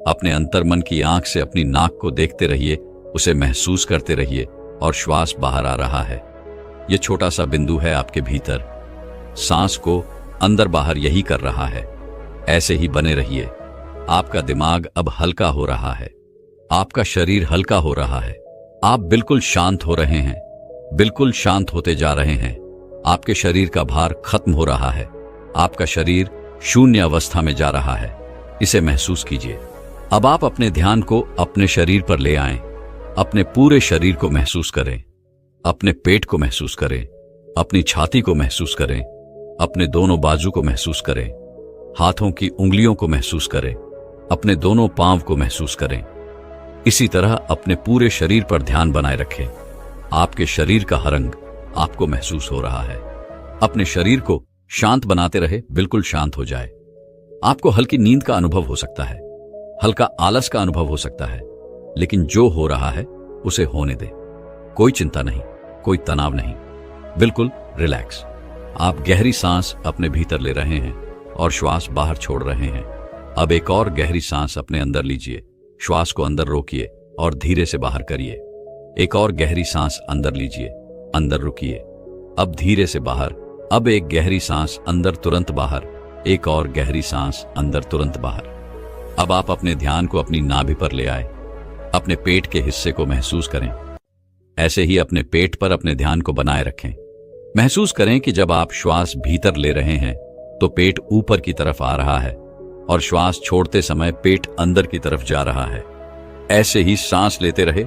A: अपने अंतर्मन की आंख से अपनी नाक को देखते रहिए, उसे महसूस करते रहिए और श्वास बाहर आ रहा है। यह छोटा सा बिंदु है आपके भीतर। सांस को अंदर बाहर यही कर रहा है। ऐसे ही बने रहिए। आपका दिमाग अब हल्का हो रहा है। आपका शरीर हल्का हो रहा है। आप बिल्कुल शांत हो रहे हैं। बिल्कुल शांत होते जा रहे हैं। आपके शरीर का भार खत्म हो रहा है। आपका शरीर शून्य अवस्था में जा रहा है। इसे महसूस कीजिए। अब आप अपने ध्यान को अपने शरीर पर ले आएं। अपने पूरे शरीर को महसूस करें। अपने पेट को महसूस करें। अपनी छाती को महसूस करें। अपने दोनों बाजू को महसूस करें। हाथों की उंगलियों को महसूस करें। अपने दोनों पांव को महसूस करें। इसी तरह अपने पूरे शरीर पर ध्यान बनाए रखें। आपके शरीर का हर अंग आपको महसूस हो रहा है। अपने शरीर को शांत बनाते रहे, बिल्कुल शांत हो जाए। आपको हल्की नींद का अनुभव हो सकता है, हल्का आलस का अनुभव हो सकता है, लेकिन जो हो रहा है उसे होने दे। कोई चिंता नहीं, कोई तनाव नहीं, बिल्कुल रिलैक्स। आप गहरी सांस अपने भीतर ले रहे हैं और श्वास बाहर छोड़ रहे हैं। अब एक और गहरी सांस अपने अंदर लीजिए। श्वास को अंदर रोकिए और धीरे से बाहर करिए। एक और गहरी सांस अंदर लीजिए, अंदर रुकिए, अब धीरे से बाहर। अब एक गहरी सांस अंदर, तुरंत बाहर। एक और गहरी सांस अंदर, तुरंत बाहर। अब आप अपने ध्यान को अपनी नाभि पर ले आए। अपने पेट के हिस्से को महसूस करें। ऐसे ही अपने पेट पर अपने ध्यान को बनाए रखें। महसूस करें कि जब आप श्वास भीतर ले रहे हैं तो पेट ऊपर की तरफ आ रहा है और श्वास छोड़ते समय पेट अंदर की तरफ जा रहा है। ऐसे ही सांस लेते रहे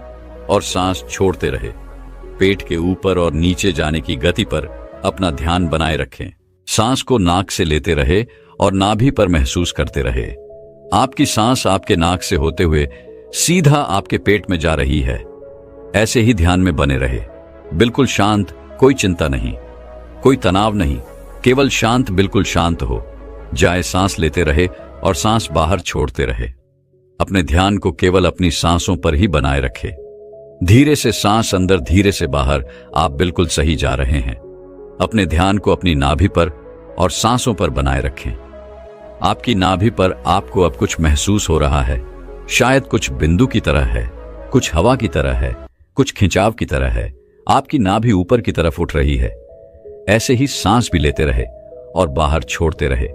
A: और सांस छोड़ते रहे। पेट के ऊपर और नीचे जाने की गति पर अपना ध्यान बनाए रखें। सांस को नाक से लेते रहे और नाभि पर महसूस करते रहे। आपकी सांस आपके नाक से होते हुए सीधा आपके पेट में जा रही है। ऐसे ही ध्यान में बने रहे, बिल्कुल शांत, कोई चिंता नहीं, कोई तनाव नहीं, केवल शांत, बिल्कुल शांत हो जाए। सांस लेते रहे और सांस बाहर छोड़ते रहे। अपने ध्यान को केवल अपनी सांसों पर ही बनाए रखे। धीरे से सांस अंदर, धीरे से बाहर। आप बिल्कुल सही जा रहे हैं। अपने ध्यान को अपनी नाभि पर और सांसों पर बनाए रखें। आपकी नाभि पर आपको अब कुछ महसूस हो रहा है। शायद कुछ बिंदु की तरह है, कुछ हवा की तरह है, कुछ खिंचाव की तरह है। आपकी नाभि ऊपर की तरफ उठ रही है। ऐसे ही सांस भी लेते रहे और बाहर छोड़ते रहे।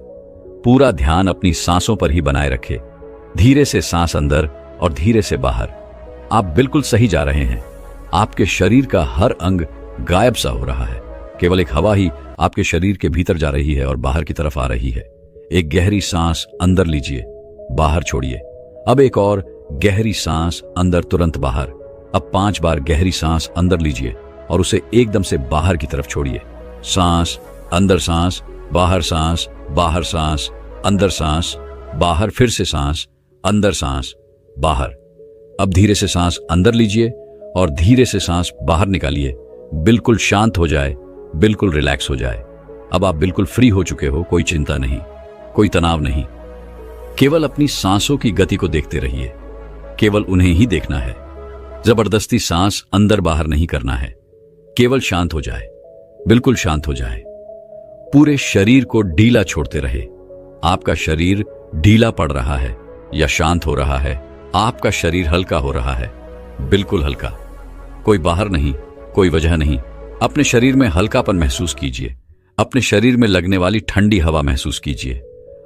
A: पूरा ध्यान अपनी सांसों पर ही बनाए रखे। धीरे से सांस अंदर और धीरे से बाहर। आप बिल्कुल सही जा रहे हैं। आपके शरीर का हर अंग गायब सा हो रहा है। केवल एक हवा ही आपके शरीर के भीतर जा रही है और बाहर की तरफ आ रही है। एक गहरी सांस अंदर लीजिए, बाहर छोड़िए। अब एक और गहरी सांस अंदर, तुरंत बाहर। अब 5 बार गहरी सांस अंदर लीजिए और उसे एकदम से बाहर की तरफ छोड़िए। सांस अंदर, सांस बाहर, सांस बाहर, सांस अंदर, सांस बाहर, फिर से सांस अंदर, सांस बाहर। अब धीरे से सांस अंदर लीजिए और धीरे से सांस बाहर निकालिए। बिल्कुल शांत हो जाए, बिल्कुल रिलैक्स हो जाए। अब आप बिल्कुल फ्री हो चुके हो। कोई चिंता नहीं, कोई तनाव नहीं। केवल अपनी सांसों की गति को देखते रहिए। केवल उन्हें ही देखना है। जबरदस्ती सांस अंदर बाहर नहीं करना है। केवल शांत हो जाए, बिल्कुल शांत हो जाए। पूरे शरीर को ढीला छोड़ते रहे। आपका शरीर ढीला पड़ रहा है या शांत हो रहा है। आपका शरीर हल्का हो रहा है, बिल्कुल हल्का। कोई बाहर नहीं, कोई वजह नहीं। अपने शरीर में हल्कापन महसूस कीजिए। अपने शरीर में लगने वाली ठंडी हवा महसूस कीजिए।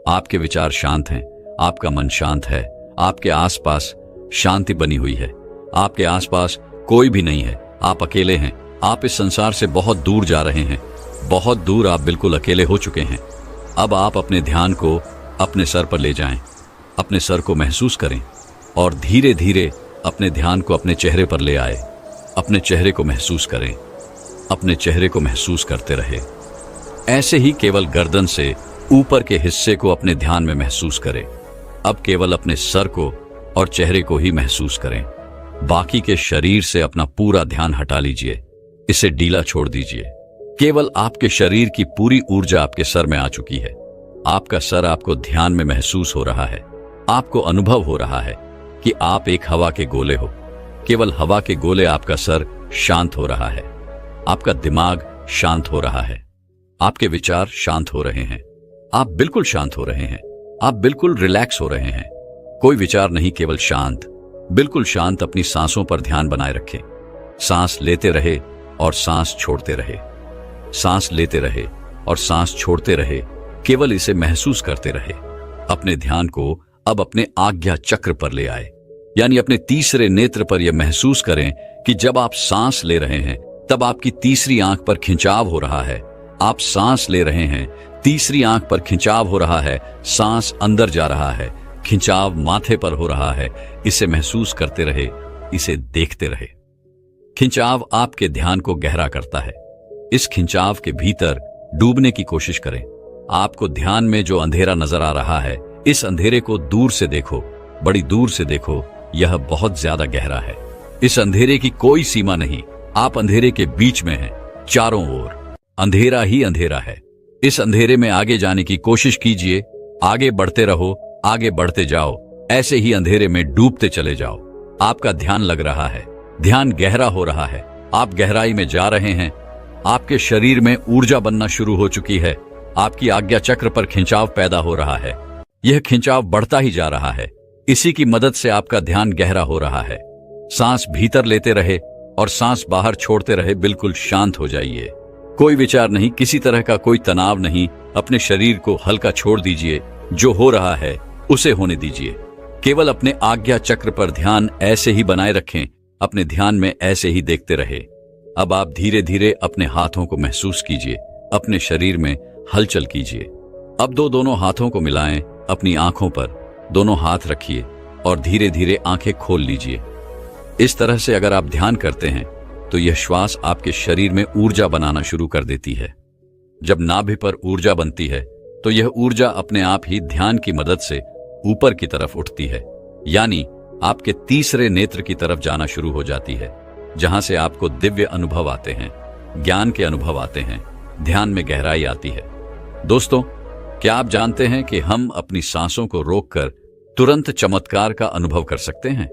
A: आपके विचार शांत हैं। आपका मन शांत है। आपके आसपास शांति बनी हुई है। आपके आसपास कोई भी नहीं है। आप अकेले हैं। आप इस संसार से बहुत दूर जा रहे हैं, बहुत दूर। आप बिल्कुल अकेले हो चुके हैं। अब आप अपने ध्यान को अपने सर पर ले जाएं। अपने सर को महसूस करें और धीरे धीरे अपने ध्यान को अपने चेहरे पर ले आए। अपने चेहरे को महसूस करें। अपने चेहरे को महसूस करते रहे। ऐसे ही केवल गर्दन से ऊपर के हिस्से को अपने ध्यान में महसूस करें। अब केवल अपने सर को और चेहरे को ही महसूस करें। बाकी के शरीर से अपना पूरा ध्यान हटा लीजिए। इसे ढीला छोड़ दीजिए। केवल आपके शरीर की पूरी ऊर्जा आपके सर में आ चुकी है। आपका सर आपको ध्यान में महसूस हो रहा है। आपको अनुभव हो रहा है कि आप एक हवा के गोले हो। केवल हवा के गोले आपका सर शांत हो रहा है। आपका दिमाग शांत हो रहा है। आपके विचार शांत हो रहे हैं। आप बिल्कुल शांत हो रहे हैं। आप बिल्कुल रिलैक्स हो रहे हैं। कोई विचार नहीं, केवल शांत, बिल्कुल शांत। अपनी सांसों पर ध्यान बनाए रखें। सांस लेते रहे और सांस छोड़ते रहे, सांस लेते रहे और सांस छोड़ते रहे। केवल इसे महसूस करते रहे। अपने ध्यान को अब अपने आज्ञा चक्र पर ले आए, यानी अपने तीसरे नेत्र पर यह महसूस करें कि जब आप सांस ले रहे हैं तब आपकी तीसरी आंख पर खिंचाव हो रहा है। आप सांस ले रहे हैं, तीसरी आंख पर खिंचाव हो रहा है, सांस अंदर जा रहा है, खिंचाव माथे पर हो रहा है। इसे महसूस करते रहे, इसे देखते रहे। खिंचाव आपके ध्यान को गहरा करता है। इस खिंचाव के भीतर डूबने की कोशिश करें। आपको ध्यान में जो अंधेरा नजर आ रहा है, इस अंधेरे को दूर से देखो, बड़ी दूर से देखो। यह बहुत ज्यादा गहरा है। इस अंधेरे की कोई सीमा नहीं। आप अंधेरे के बीच में हैं। चारों ओर अंधेरा ही अंधेरा है। इस अंधेरे में आगे जाने की कोशिश कीजिए। आगे बढ़ते रहो, आगे बढ़ते जाओ। ऐसे ही अंधेरे में डूबते चले जाओ। आपका ध्यान लग रहा है, ध्यान गहरा हो रहा है। आप गहराई में जा रहे हैं। आपके शरीर में ऊर्जा बनना शुरू हो चुकी है। आपकी आज्ञा चक्र पर खिंचाव पैदा हो रहा है। यह खिंचाव बढ़ता ही जा रहा है। इसी की मदद से आपका ध्यान गहरा हो रहा है। सांस भीतर लेते रहे और सांस बाहर छोड़ते रहे। बिल्कुल शांत हो जाइए। कोई विचार नहीं, किसी तरह का कोई तनाव नहीं। अपने शरीर को हल्का छोड़ दीजिए। जो हो रहा है उसे होने दीजिए। केवल अपने आज्ञा चक्र पर ध्यान ऐसे ही बनाए रखें। अपने ध्यान में ऐसे ही देखते रहे। अब आप धीरे धीरे अपने हाथों को महसूस कीजिए। अपने शरीर में हलचल कीजिए। अब दोनों हाथों को मिलाएं। अपनी आंखों पर दोनों हाथ रखिए और धीरे धीरे आंखें खोल लीजिए। इस तरह से अगर आप ध्यान करते हैं तो यह श्वास आपके शरीर में ऊर्जा बनाना शुरू कर देती है। जब नाभि पर ऊर्जा बनती है तो यह ऊर्जा अपने आप ही ध्यान की मदद से ऊपर की तरफ उठती है, यानी आपके तीसरे नेत्र की तरफ जाना शुरू हो जाती है, जहां से आपको दिव्य अनुभव आते हैं, ज्ञान के अनुभव आते हैं, ध्यान में गहराई आती है। दोस्तों, क्या आप जानते हैं कि हम अपनी सांसों को रोककर तुरंत चमत्कार का अनुभव कर सकते हैं?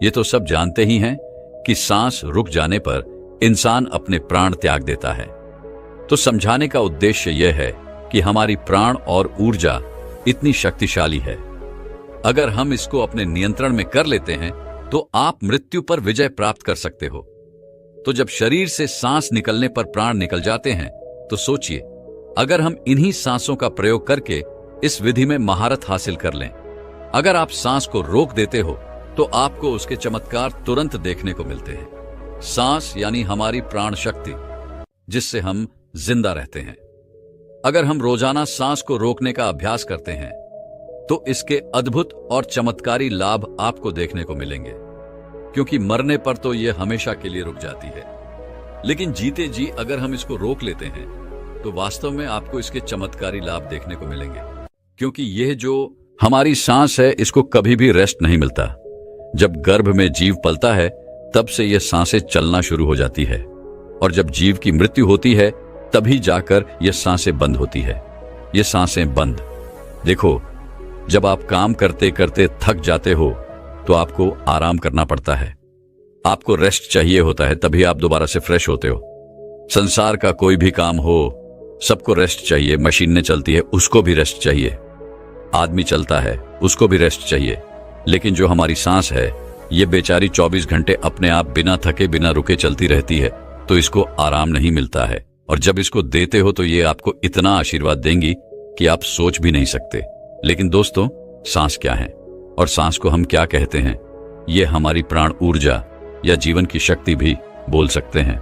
A: ये तो सब जानते ही हैं कि सांस रुक जाने पर इंसान अपने प्राण त्याग देता है। तो समझाने का उद्देश्य यह है कि हमारी प्राण और ऊर्जा इतनी शक्तिशाली है। अगर हम इसको अपने नियंत्रण में कर लेते हैं तो आप मृत्यु पर विजय प्राप्त कर सकते हो। तो जब शरीर से सांस निकलने पर प्राण निकल जाते हैं तो सोचिए, अगर हम इन्हीं सांसों का प्रयोग करके इस विधि में महारत हासिल कर लें। अगर आप सांस को रोक देते हो तो आपको उसके चमत्कार तुरंत देखने को मिलते हैं। सांस यानी हमारी प्राण शक्ति, जिससे हम जिंदा रहते हैं। अगर हम रोजाना सांस को रोकने का अभ्यास करते हैं तो इसके अद्भुत और चमत्कारी लाभ आपको देखने को मिलेंगे, क्योंकि मरने पर तो यह हमेशा के लिए रुक जाती है, लेकिन जीते जी अगर हम इसको रोक लेते हैं तो वास्तव में आपको इसके चमत्कारी लाभ देखने को मिलेंगे। क्योंकि यह जो हमारी सांस है, इसको कभी भी रेस्ट नहीं मिलता। जब गर्भ में जीव पलता है तब से यह सांसें चलना शुरू हो जाती है, और जब जीव की मृत्यु होती है तभी जाकर यह सांसें बंद होती है। ये सांसें बंद। देखो, जब आप काम करते करते थक जाते हो तो आपको आराम करना पड़ता है। आपको रेस्ट चाहिए होता है, तभी आप दोबारा से फ्रेश होते हो। संसार का कोई भी काम हो, सबको रेस्ट चाहिए। मशीनें चलती है, उसको भी रेस्ट चाहिए। आदमी चलता है, उसको भी रेस्ट चाहिए। लेकिन जो हमारी सांस है, ये बेचारी 24 घंटे अपने आप बिना थके बिना रुके चलती रहती है, तो इसको आराम नहीं मिलता है। और जब इसको देते हो तो ये आपको इतना आशीर्वाद देंगी कि आप सोच भी नहीं सकते। लेकिन दोस्तों, सांस क्या है और सांस को हम क्या कहते हैं? ये हमारी प्राण ऊर्जा या जीवन की शक्ति भी बोल सकते हैं।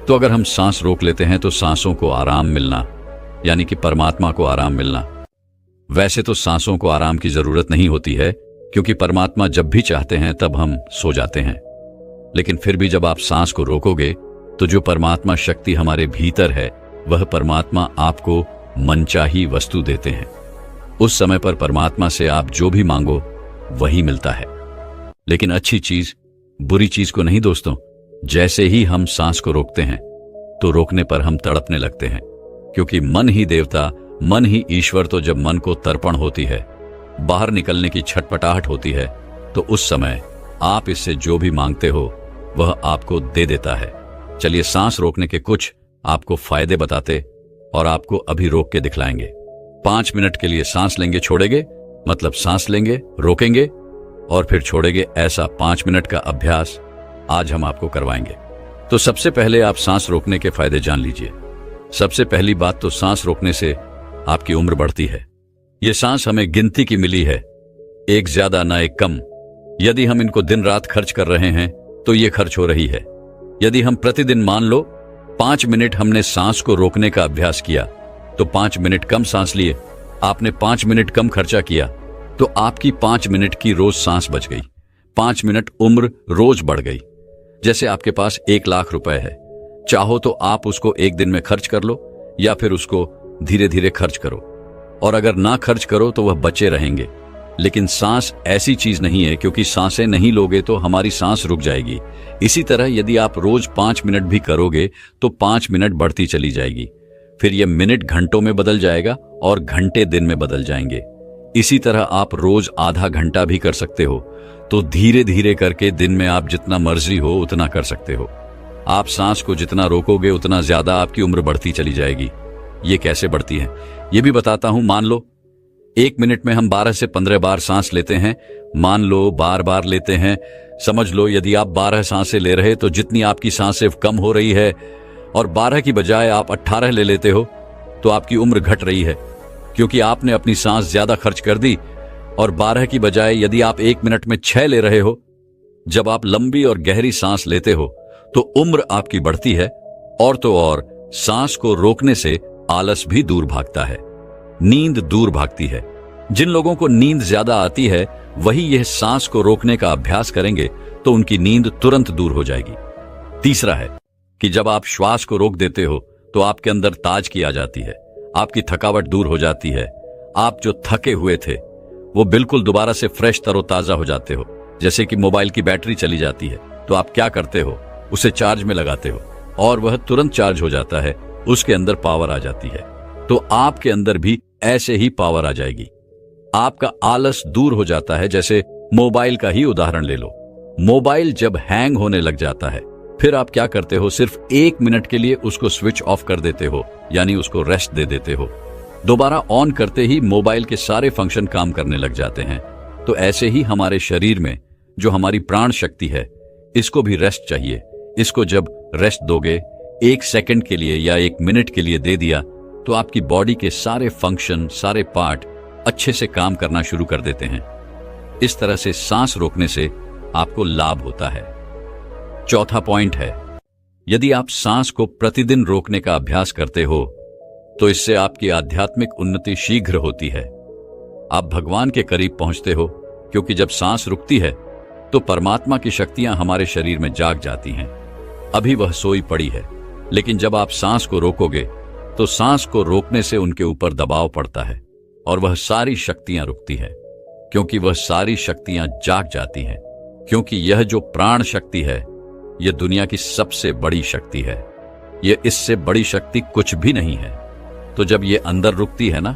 A: तो अगर हम सांस रोक लेते हैं तो सांसों को आराम मिलना, यानी कि परमात्मा को आराम मिलना। वैसे तो सांसों को आराम की जरूरत नहीं होती है, क्योंकि परमात्मा जब भी चाहते हैं तब हम सो जाते हैं। लेकिन फिर भी जब आप सांस को रोकोगे तो जो परमात्मा शक्ति हमारे भीतर है, वह परमात्मा आपको मनचाही वस्तु देते हैं। उस समय पर परमात्मा से आप जो भी मांगो वही मिलता है। लेकिन अच्छी चीज बुरी चीज को नहीं दोस्तों। जैसे ही हम सांस को रोकते हैं तो रोकने पर हम तड़पने लगते हैं, क्योंकि मन ही देवता, मन ही ईश्वर। तो जब मन को तर्पण होती है, बाहर निकलने की छटपटाहट होती है, तो उस समय आप इससे जो भी मांगते हो वह आपको दे देता है। चलिए सांस रोकने के कुछ आपको फायदे बताते और आपको अभी रोक के दिखलाएंगे। 5 मिनट के लिए सांस लेंगे, छोड़ेंगे, मतलब सांस लेंगे, रोकेंगे और फिर छोड़ेंगे। ऐसा 5 मिनट का अभ्यास आज हम आपको करवाएंगे। तो सबसे पहले आप सांस रोकने के फायदे जान लीजिए। सबसे पहली बात तो सांस रोकने से आपकी उम्र बढ़ती है। ये सांस हमें गिनती की मिली है, एक ज्यादा ना एक कम। यदि हम इनको दिन रात खर्च कर रहे हैं तो ये खर्च हो रही है। यदि हम प्रतिदिन मान लो 5 मिनट हमने सांस को रोकने का अभ्यास किया, तो 5 मिनट कम सांस लिए, आपने 5 मिनट कम खर्चा किया, तो आपकी 5 मिनट की रोज सांस बच गई। 5 मिनट उम्र रोज बढ़ गई। जैसे आपके पास 1 लाख रुपए है, चाहो तो आप उसको एक दिन में खर्च कर लो या फिर उसको धीरे धीरे खर्च करो, और अगर ना खर्च करो तो वह बचे रहेंगे। लेकिन सांस ऐसी चीज नहीं है, क्योंकि सांसें नहीं लोगे तो हमारी सांस रुक जाएगी। इसी तरह यदि आप रोज 5 मिनट भी करोगे तो 5 मिनट बढ़ती चली जाएगी, फिर यह मिनट घंटों में बदल जाएगा और घंटे दिन में बदल जाएंगे। इसी तरह आप रोज आधा घंटा भी कर सकते हो। तो धीरे धीरे करके दिन में आप जितना मर्जी हो उतना कर सकते हो। आप सांस को जितना रोकोगे उतना ज्यादा आपकी उम्र बढ़ती चली जाएगी। ये कैसे बढ़ती है ये भी बताता हूं। मान लो 1 मिनट में हम 12 से 15 बार सांस लेते हैं। मान लो बार बार लेते हैं, समझ लो यदि आप 12 सांसें ले रहे तो जितनी आपकी सांसें कम हो रही है और 12 की बजाय आप 18 ले लेते हो तो आपकी उम्र घट रही है, क्योंकि आपने अपनी सांस ज्यादा खर्च कर दी। और 12 की बजाय यदि आप 1 मिनट में 6 ले रहे हो, जब आप लंबी और गहरी सांस लेते हो तो उम्र आपकी बढ़ती है। और तो और सांस को रोकने से आलस भी दूर भागता है, नींद दूर भागती है। जिन लोगों को नींद ज्यादा आती है वही यह सांस को रोकने का अभ्यास करेंगे तो उनकी नींद तुरंत दूर हो जाएगी। तीसरा है कि जब आप श्वास को रोक देते हो तो आपके अंदर ताजगी आ जाती है, आपकी थकावट दूर हो जाती है। आप जो थके हुए थे वो बिल्कुल दोबारा से फ्रेश तरोताजा हो जाते हो। जैसे कि मोबाइल की बैटरी चली जाती है तो आप क्या करते हो, उसे चार्ज में लगाते हो और वह तुरंत चार्ज हो जाता है, उसके अंदर पावर आ जाती है। तो आपके अंदर भी ऐसे ही पावर आ जाएगी। आपका आलस दूर हो जाता है। जैसे मोबाइल का ही उदाहरण ले लो। मोबाइल जब हैंग होने लग जाता है फिर आप क्या करते हो, सिर्फ 1 मिनट के लिए उसको स्विच ऑफ कर देते हो, यानी उसको रेस्ट दे देते हो। दोबारा ऑन करते ही मोबाइल के सारे फंक्शन काम करने लग जाते हैं। तो ऐसे ही हमारे शरीर में जो हमारी प्राण शक्ति है, इसको भी रेस्ट चाहिए। इसको जब रेस्ट दोगे, 1 सेकंड के लिए या 1 मिनट के लिए दे दिया, तो आपकी बॉडी के सारे फंक्शन, सारे पार्ट अच्छे से काम करना शुरू कर देते हैं। इस तरह से सांस रोकने से आपको लाभ होता है। चौथा पॉइंट है, यदि आप सांस को प्रतिदिन रोकने का अभ्यास करते हो तो इससे आपकी आध्यात्मिक उन्नति शीघ्र होती है। आप भगवान के करीब पहुंचते हो, क्योंकि जब सांस रुकती है तो परमात्मा की शक्तियां हमारे शरीर में जाग जाती हैं। अभी वह सोई पड़ी है, लेकिन जब आप सांस को रोकोगे तो सांस को रोकने से उनके ऊपर दबाव पड़ता है और वह सारी शक्तियां रुकती हैं, क्योंकि वह सारी शक्तियां जाग जाती हैं। क्योंकि यह जो प्राण शक्ति है यह दुनिया की सबसे बड़ी शक्ति है। यह इससे बड़ी शक्ति कुछ भी नहीं है। तो जब यह अंदर रुकती है ना,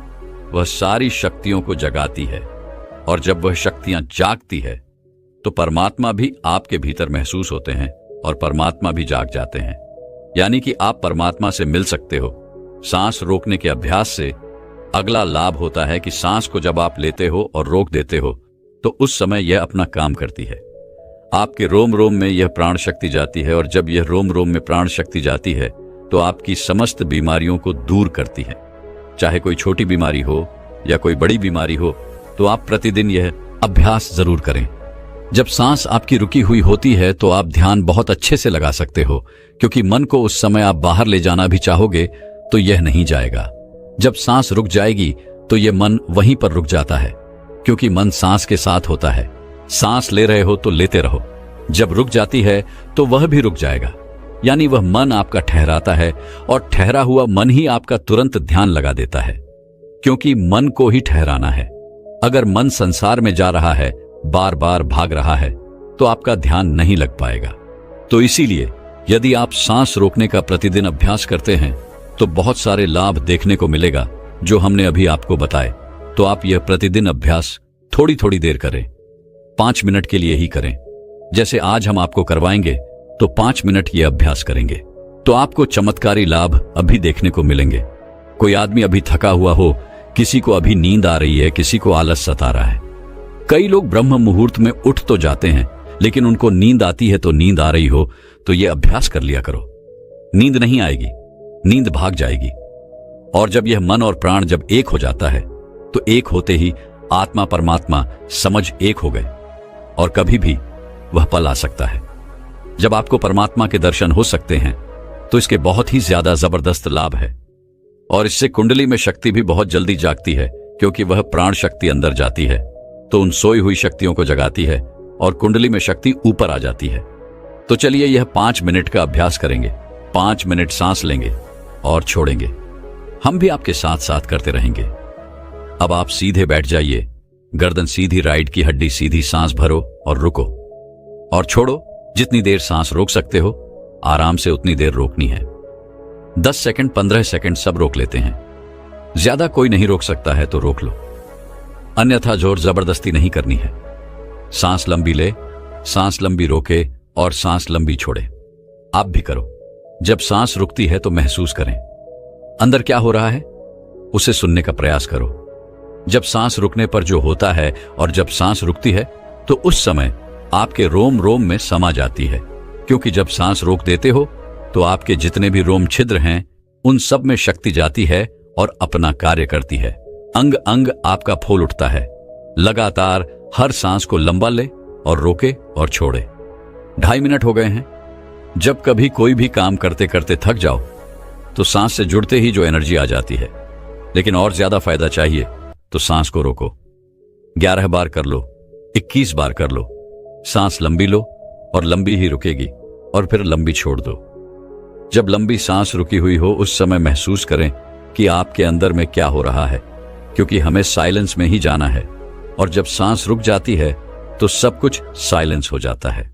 A: वह सारी शक्तियों को जगाती है, और जब वह शक्तियां जागती है तो परमात्मा भी आपके भीतर महसूस होते हैं और परमात्मा भी जाग जाते हैं। यानी कि आप परमात्मा से मिल सकते हो। सांस रोकने के अभ्यास से अगला लाभ होता है कि सांस को जब आप लेते हो और रोक देते हो तो उस समय यह अपना काम करती है। आपके रोम रोम में यह प्राण शक्ति जाती है, और जब यह रोम रोम में प्राण शक्ति जाती है तो आपकी समस्त बीमारियों को दूर करती है। चाहे कोई छोटी बीमारी हो या कोई बड़ी बीमारी हो, तो आप प्रतिदिन यह अभ्यास जरूर करें। जब सांस आपकी रुकी हुई होती है तो आप ध्यान बहुत अच्छे से लगा सकते हो, क्योंकि मन को उस समय आप बाहर ले जाना भी चाहोगे तो यह नहीं जाएगा। जब सांस रुक जाएगी तो यह मन वहीं पर रुक जाता है, क्योंकि मन सांस के साथ होता है। सांस ले रहे हो तो लेते रहो, जब रुक जाती है तो वह भी रुक जाएगा। यानी वह मन आपका ठहराता है, और ठहरा हुआ मन ही आपका तुरंत ध्यान लगा देता है, क्योंकि मन को ही ठहराना है। अगर मन संसार में जा रहा है, बार बार भाग रहा है, तो आपका ध्यान नहीं लग पाएगा। तो इसीलिए यदि आप सांस रोकने का प्रतिदिन अभ्यास करते हैं तो बहुत सारे लाभ देखने को मिलेगा। जो हमने अभी आपको बताए, तो आप यह प्रतिदिन अभ्यास थोड़ी थोड़ी देर करें। 5 मिनट के लिए ही करें। जैसे आज हम आपको करवाएंगे तो 5 मिनट ये अभ्यास करेंगे तो आपको चमत्कारी लाभ अभी देखने को मिलेंगे। कोई आदमी अभी थका हुआ हो, किसी को अभी नींद आ रही है, किसी को आलस सता रहा है। कई लोग ब्रह्म मुहूर्त में उठ तो जाते हैं, लेकिन उनको नींद आती है तो नींद आ रही हो तो ये अभ्यास कर लिया करो। नींद नहीं आएगी, नींद भाग जाएगी। और जब यह मन और प्राण जब एक हो जाता है तो एक होते ही आत्मा परमात्मा समझ एक हो गए और कभी भी वह पल आ सकता है जब आपको परमात्मा के दर्शन हो सकते हैं। तो इसके बहुत ही ज्यादा जबरदस्त लाभ है और इससे कुंडली में शक्ति भी बहुत जल्दी जागती है, क्योंकि वह प्राण शक्ति अंदर जाती है तो उन सोई हुई शक्तियों को जगाती है और कुंडली में शक्ति ऊपर आ जाती है। तो चलिए यह 5 मिनट का अभ्यास करेंगे। 5 मिनट सांस लेंगे और छोड़ेंगे। हम भी आपके साथ साथ करते रहेंगे। अब आप सीधे बैठ जाइए, गर्दन सीधी, राइट की हड्डी सीधी, सांस भरो और रुको और छोड़ो। जितनी देर सांस रोक सकते हो आराम से उतनी देर रोकनी है। 10 सेकंड, 15 सेकंड सब रोक लेते हैं। ज्यादा कोई नहीं रोक सकता है तो रोक लो, अन्यथा जोर जबरदस्ती नहीं करनी है। सांस लंबी ले, सांस लंबी रोके और सांस लंबी छोड़े। आप भी करो। जब सांस रुकती है तो महसूस करें अंदर क्या हो रहा है, उसे सुनने का प्रयास करो। जब सांस रुकने पर जो होता है और जब सांस रुकती है तो उस समय आपके रोम रोम में समा जाती है, क्योंकि जब सांस रोक देते हो तो आपके जितने भी रोम छिद्र हैं उन सब में शक्ति जाती है और अपना कार्य करती है। अंग अंग आपका फूल उठता है। लगातार हर सांस को लंबा ले और रोके और छोड़े। 2.5 मिनट हो गए हैं। जब कभी कोई भी काम करते करते थक जाओ तो सांस से जुड़ते ही जो एनर्जी आ जाती है, लेकिन और ज्यादा फायदा चाहिए तो सांस को रोको। 11 बार कर लो, 21 बार कर लो। सांस लंबी लो और लंबी ही रुकेगी और फिर लंबी छोड़ दो। जब लंबी सांस रुकी हुई हो उस समय महसूस करें कि आपके अंदर में क्या हो रहा है, क्योंकि हमें साइलेंस में ही जाना है। और जब सांस रुक जाती है तो सब कुछ साइलेंस हो जाता है।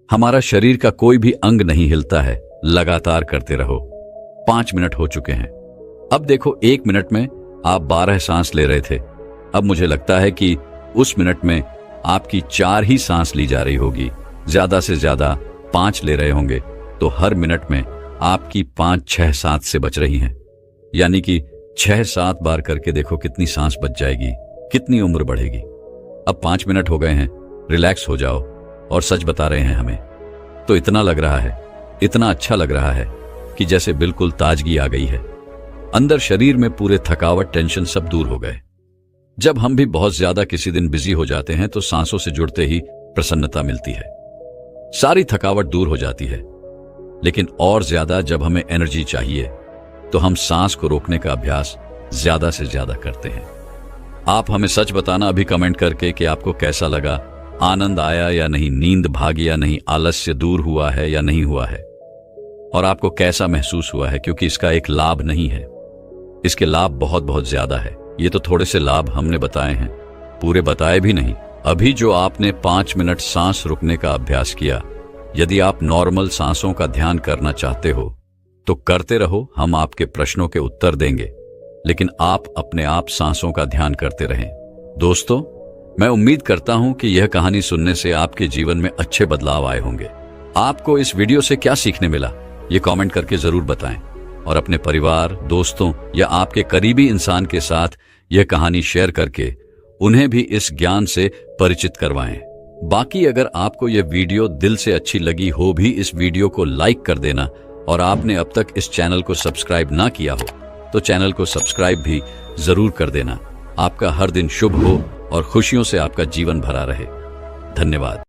A: हमारा शरीर का कोई भी अंग नहीं हिलता है। लगातार करते रहो। 5 मिनट हो चुके हैं। अब देखो, 1 मिनट में आप 12 सांस ले रहे थे। अब मुझे लगता है कि उस मिनट में आपकी 4 ही सांस ली जा रही होगी। ज्यादा से ज्यादा 5 ले रहे होंगे, तो हर मिनट में आपकी 5-6 सांस से बच रही हैं। यानी कि 6-7 बार करके देखो कितनी सांस बच जाएगी, कितनी उम्र बढ़ेगी। अब 5 मिनट हो गए हैं, रिलैक्स हो जाओ। और सच बता रहे हैं हमें तो इतना लग रहा है, इतना अच्छा लग रहा है कि जैसे बिल्कुल ताजगी आ गई है। अंदर शरीर में पूरे थकावट, टेंशन सब दूर हो गए। जब हम भी बहुत ज्यादा किसी दिन बिजी हो जाते हैं तो सांसों से जुड़ते ही प्रसन्नता मिलती है, सारी थकावट दूर हो जाती है। लेकिन और ज्यादा जब हमें एनर्जी चाहिए तो हम सांस को रोकने का अभ्यास ज्यादा से ज्यादा करते हैं। आप हमें सच बताना अभी कमेंट करके कि आपको कैसा लगा, आनंद आया या नहीं, नींद भागी या नहीं, आलस्य दूर हुआ है या नहीं हुआ है, और आपको कैसा महसूस हुआ है। क्योंकि इसका एक लाभ नहीं है, इसके लाभ बहुत बहुत ज्यादा है। ये तो थोड़े से लाभ हमने बताए हैं, पूरे बताए भी नहीं। अभी जो आपने 5 मिनट सांस रुकने का अभ्यास किया, यदि आप नॉर्मल सांसों का ध्यान करना चाहते हो तो करते रहो। हम आपके प्रश्नों के उत्तर देंगे, लेकिन आप अपने आप सांसों का ध्यान करते रहें। दोस्तों, मैं उम्मीद करता हूं कि यह कहानी सुनने से आपके जीवन में अच्छे बदलाव आए होंगे। आपको इस वीडियो से क्या सीखने मिला, ये कमेंट करके जरूर बताएं और अपने परिवार, दोस्तों या आपके करीबी इंसान के साथ यह कहानी शेयर करके उन्हें भी इस ज्ञान से परिचित करवाएं। बाकी अगर आपको यह वीडियो दिल से अच्छी लगी हो भी इस वीडियो को लाइक कर देना, और आपने अब तक इस चैनल को सब्सक्राइब ना किया हो तो चैनल को सब्सक्राइब भी जरूर कर देना। आपका हर दिन शुभ हो और खुशियों से आपका जीवन भरा रहे। धन्यवाद।